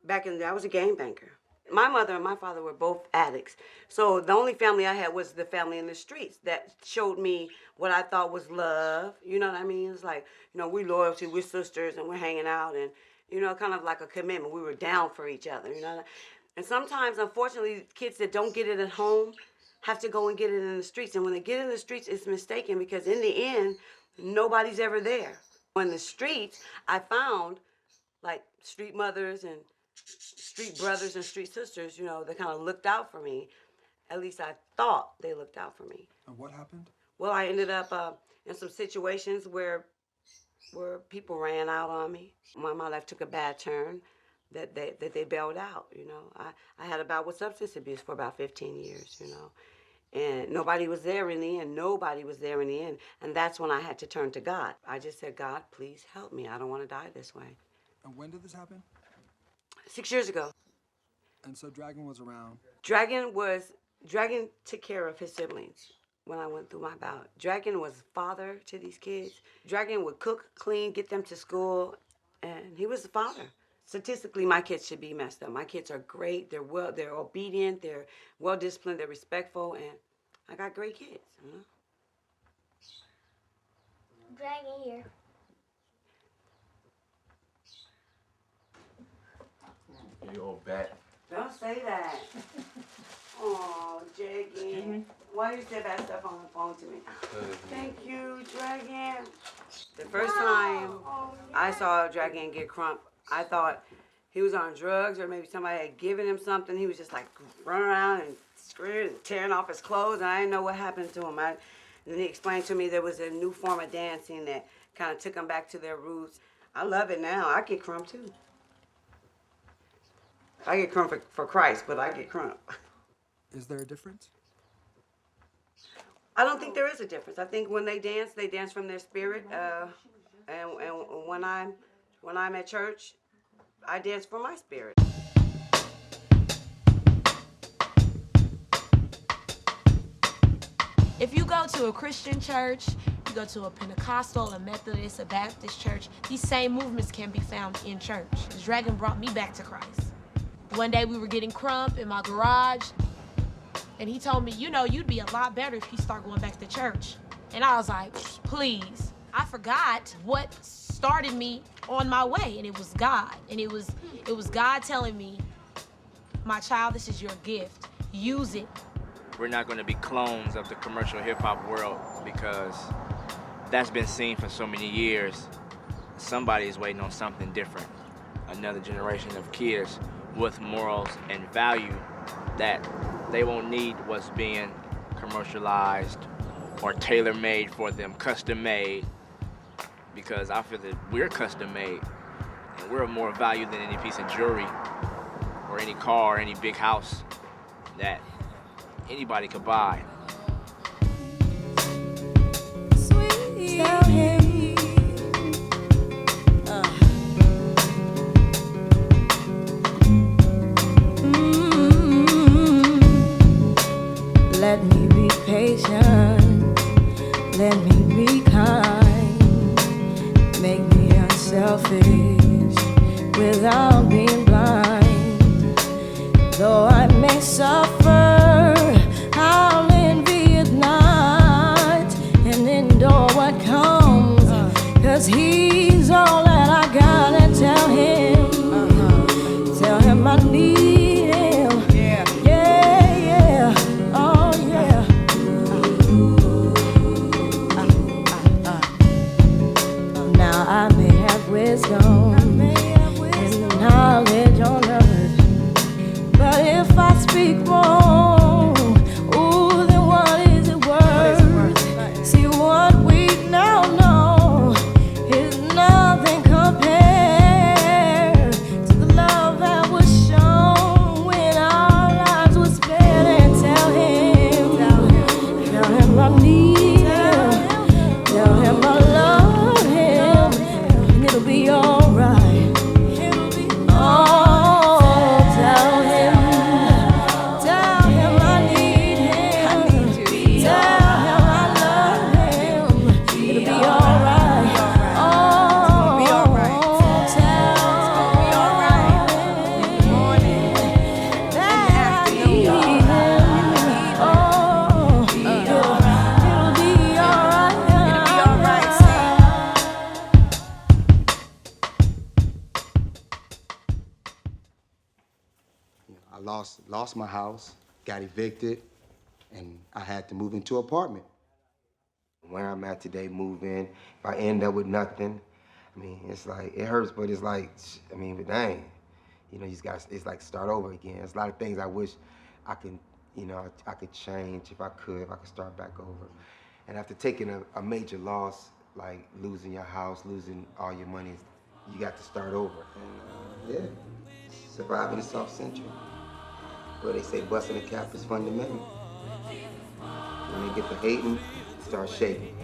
back in the day, I was a game banker. My mother and my father were both addicts. So the only family I had was the family in the streets that showed me what I thought was love. You know what I mean? It's like, you know, we're loyalty, we're sisters, and we're hanging out, and, you know, kind of like a commitment. We were down for each other, you know? And sometimes, unfortunately, kids that don't get it at home have to go and get it in the streets. And when they get in the streets, it's mistaken because in the end, nobody's ever there. In the streets, I found, like, street mothers and street brothers and street sisters, you know, they kind of looked out for me. At least I thought they looked out for me. And what happened? Well, I ended up in some situations where people ran out on me. My life took a bad turn that they bailed out, you know. I had a bout with substance abuse for about 15 years, you know. And nobody was there in the end. Nobody was there in the end. And that's when I had to turn to God. I just said, God, please help me. I don't want to die this way. And when did this happen? 6 years ago. And so Dragon was around. Dragon took care of his siblings when I went through my bout. Dragon was father to these kids. Dragon would cook, clean, get them to school, and he was the father. Statistically, my kids should be messed up. My kids are great. They're obedient. They're well disciplined. They're respectful, and I got great kids. You know? Dragon here. You old bat. Don't say that. Oh, Dragon. Why you say bad stuff on the phone to me? Thank you, Dragon. The first time I saw Dragon get Krump, I thought he was on drugs or maybe somebody had given him something. He was just like running around and screaming and tearing off his clothes, and I didn't know what happened to him. And he explained to me there was a new form of dancing that kind of took them back to their roots. I love it now. I get Krump too. I get Krump for Christ, but I get Krump. Is there a difference? I don't think there is a difference. I think when they dance from their spirit. And when I'm at church, I dance for my spirit. If you go to a Christian church, you go to a Pentecostal, a Methodist, a Baptist church, these same movements can be found in church. Dragon brought me back to Christ. One day we were getting Krump in my garage, and he told me, you know, you'd be a lot better if you start going back to church. And I was like, please. I forgot what started me on my way, and it was God. And it was God telling me, my child, this is your gift. Use it. We're not going to be clones of the commercial hip-hop world because that's been seen for so many years. Somebody is waiting on something different. Another generation of kids with morals and value that they won't need what's being commercialized or tailor-made for them, custom-made. because I feel that we're custom made and we're of more value than any piece of jewelry or any car or any big house that anybody could buy. Tell him. Let me be patient. Let me be kind. Make me unselfish without being blind. Though I may suffer, I'll envy at night and endure what comes. 'Cause he's all that I got, and tell him I need him. Yeah, yeah, oh yeah. Now I may have wisdom and knowledge on earth, but if I speak wrong, ooh, then what is it worth? See, what we now know is nothing compared to the love that was shown when our lives were spared. And tell him I need him, tell him I love him, and it'll be alright. Oh, tell him I need him, tell him I love him, it'll be alright. Oh, tell that I need him. Oh, it'll be alright. I lost my house, got evicted, and I had to move into an apartment. Where I'm at today, move in, if I end up with nothing, I mean, it's like, it hurts, but it's like, I mean, but dang, you know, you just got, it's like start over again. There's a lot of things I wish I could, you know, I could change if I could start back over. And after taking a major loss, like losing your house, losing all your money, you got to start over. And yeah, surviving the South Central. Well, they say busting a cap is fundamental. When they get to hating, start shaking.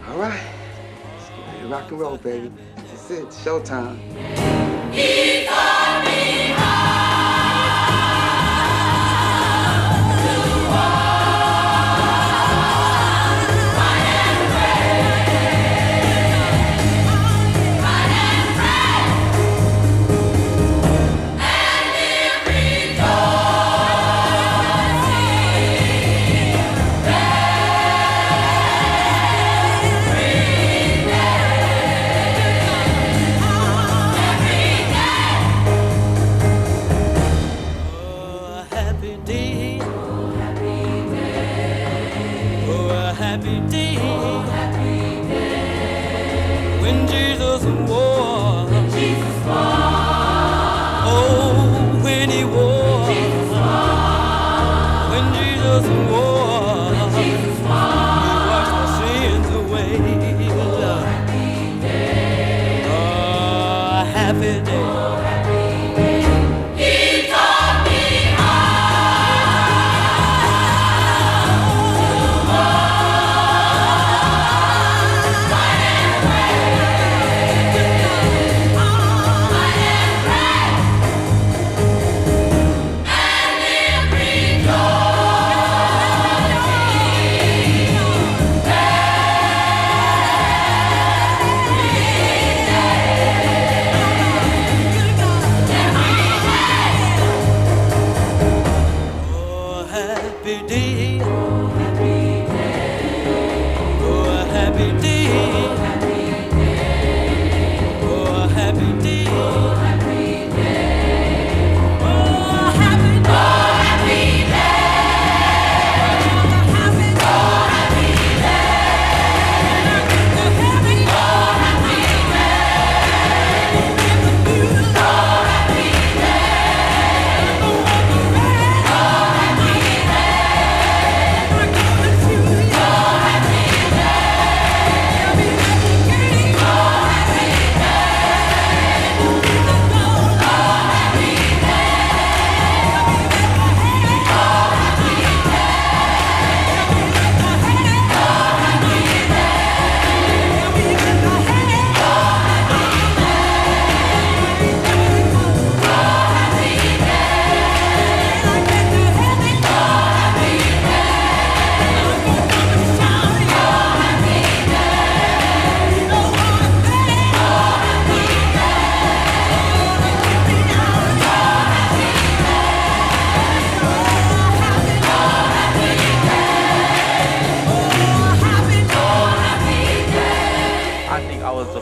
All right, let's get ready to rock and roll, baby. That's it, showtime. He taught me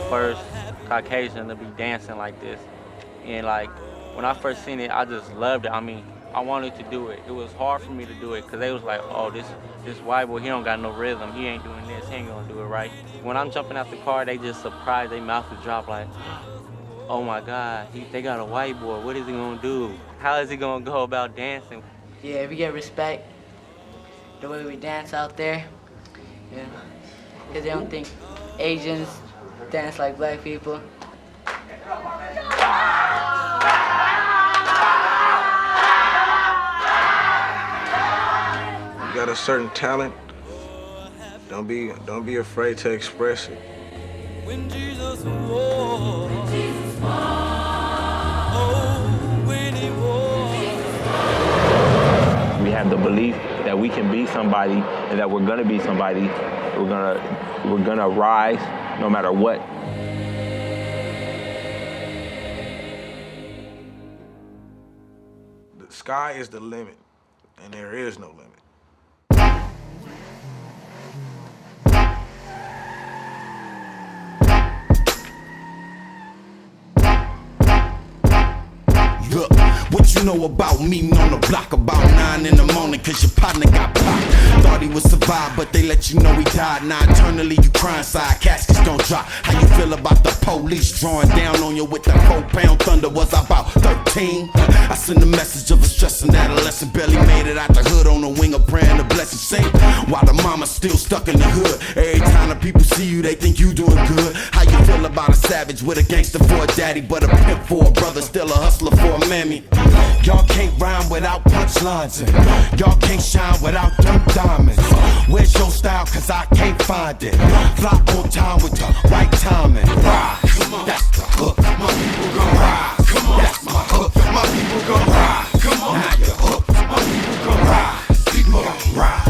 first Caucasian to be dancing like this. And like, when I first seen it, I just loved it. I mean, I wanted to do it. It was hard for me to do it because they was like, oh, this white boy, he don't got no rhythm. He ain't doing this, he ain't gonna do it right. When I'm jumping out the car, they just surprised, they mouth would drop like, oh my God, they got a white boy, what is he gonna do? How is he gonna go about dancing? Yeah, we get respect the way we dance out there. Yeah, because they don't think Asians dance like black people. You got a certain talent, don't be afraid to express it. When Jesus walked, oh, when he walked. We have the belief that we can be somebody and that we're gonna be somebody. We're gonna rise no matter what. The sky is the limit, and there is no limit. Look, what you know about me on the block about 9 in the morning, cause your partner got popped. Thought he would survive, but they let you know he died. Now eternally you crying side, caskets don't drop. How you feel about the police drawing down on you with that 4-pound thunder? Was I about 13? I send a message of a stressing adolescent, barely made it out the hood on the wing of praying the blessing saint. While the mama's still stuck in the hood. Every time the people see you, they think you doing good. How you feel about a savage with a gangster for a daddy, but a pimp for a brother, still a hustler for a mammy? Y'all can't rhyme without punchlines, and y'all can't shine without them diamonds. Where's your style? Cause I can't find it. Fly on time with the right timing. Ride, come on, that's the hook. My people gon' ride. Come on, that's my hook. My people gon' ride. Come on, now you're hooked. My people gon' ride. People gon' ride.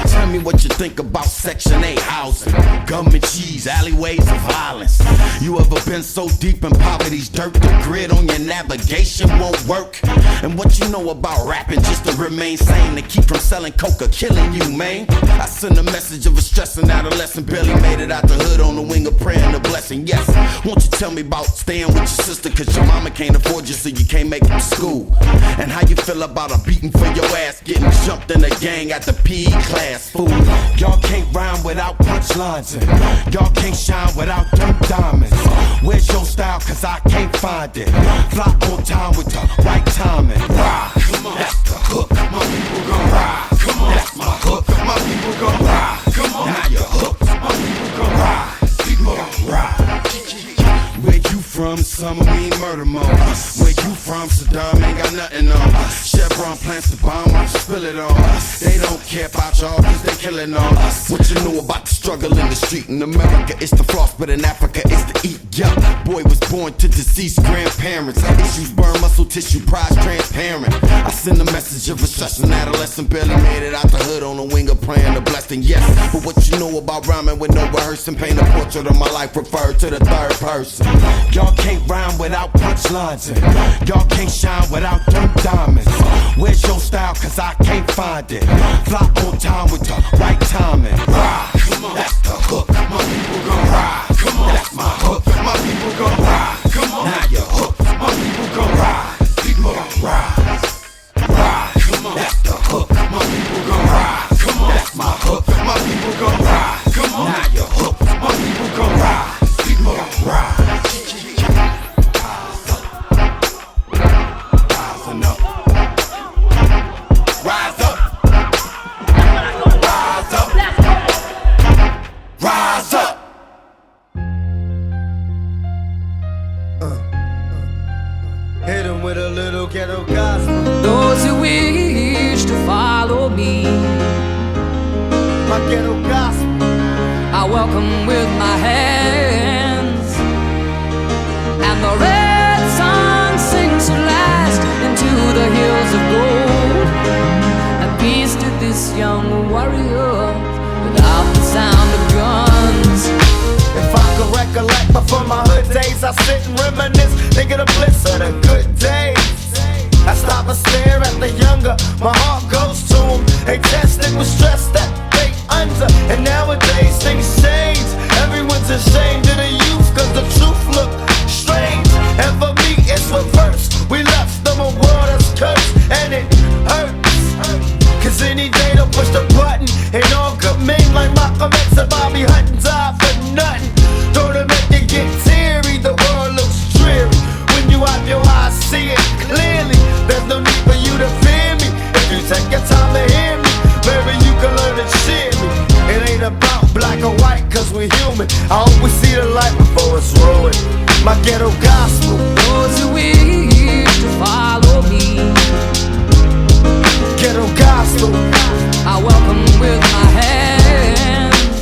Tell me what you think about Section 8 housing, gum and cheese, alleyways of violence. You ever been so deep in poverty's dirt, the grid on your navigation won't work? And what you know about rapping just to remain sane, to keep from selling coke or killing you, man? I send a message of a stressing adolescent, barely made it out the hood on the wing of praying the blessing. Yes, won't you tell me about staying with your sister, cause your mama can't afford you so you can't make it to school? And how you feel about a beating for your ass, getting jumped in a gang at the PE class, fool? Y'all can't rhyme without punchlines, and y'all can't shine without them diamonds. Where's your style? Cause I can't find it. Fly on time with the right timing. Ride, come on, that's the hook. My people gon' ride. Come on, that's my hook. My people gon' ride. Come on, now you're hooked. My people gon' ride. People gon' ride. Where you from? Some of me murder mode. Where you from? Saddam ain't got nothing on. Chevron plants the bomb, why you spill it on? They don't care about y'all cause they killing on us. What you know about the struggle in the street? In America it's the floss, but in Africa it's the eat. Yeah, boy was born to deceased grandparents. Issues burn muscle tissue, prize transparent. I send a message of a stressing adolescent, barely made it out the hood on the wing of praying the blessing. Yes, but what you know about rhyming with no rehearsing? Paint a portrait of my life referred to the third person. Y'all can't rhyme without punchlines, and y'all can't shine without them diamonds. Where's your style? Cause I can't find it. Fly on time with the right timing. Ride, come on, that's the hook. My people gon' ride. Come on, that's my hook. My people gon' ride. Come on, now you're hooked. My people gon' ride. People gon' ride. Ride, come on, that's the hook. My people gon' ride. Come on, that's my hook. My people gon' ride. Come on, now you're hooked. My people gon' ride. People gon' ride. Rise up. Rise up. Rise up. Hit him with a little ghetto gospel. Those who wish to follow me, my ghetto gospel, I welcome with my hands. And the red sun sinks at last into the hills of gold. And peace to this young warrior without the sound of guns. If I could recollect before my hood days, I sit and reminisce, think of the bliss of the good days. I stop and stare at the younger, my heart goes to them. They tested with stress that they under, and nowadays things change. Everyone's ashamed of the youth Malcolm X like Malcolm X and Bobby Hutton died for nothing. Don't it make you get teary? The world looks dreary when you have your eyes see it clearly. There's no need for you to fear me if you take your time to hear me. Maybe you can learn to cheer me. It ain't about black or white, cause we're human. I always see the light before it's ruined. My ghetto gospel. Those who wish to follow me, ghetto gospel, I welcome with my hands.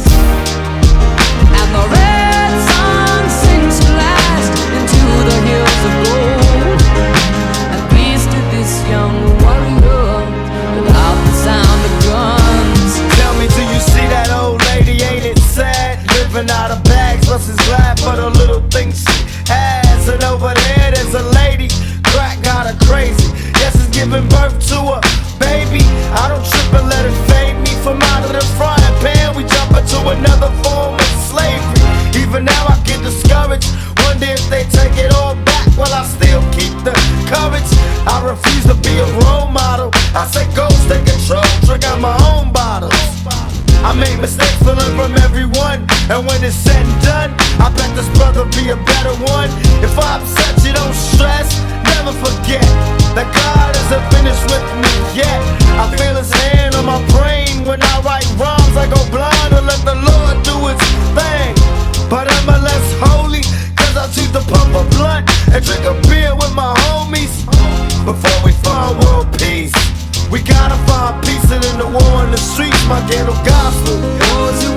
And the red sun sinks to last into the hills of gold. And peace to this young warrior without the sound of guns. Tell me, do you see that old lady? Ain't it sad? Living out of bags, plus is glad for the little things she has. And over there's a lady, crack got her crazy. Yes, it's giving birth to a baby. I don't trip and let it fade me. From out of the frying pan, we jump into another form of slavery. Even now I get discouraged. Wonder if they take it all back. Well, I still keep the courage. I refuse to be a role model. I say go, take control, drink out my own bottles. I made mistakes, but learn from everyone. And when it's said and done, I bet this brother be a better one. If I upset you, don't stress. Never forget that God isn't finished with me yet. I feel his hand on my brain. When I write rhymes, I go blind and let the Lord do his thing. But I'm a less holy, cause I choose to pump a blunt and drink a beer with my homies. Before we find world peace, we gotta find peace, and in the war in the streets, my ghetto gospel. Those who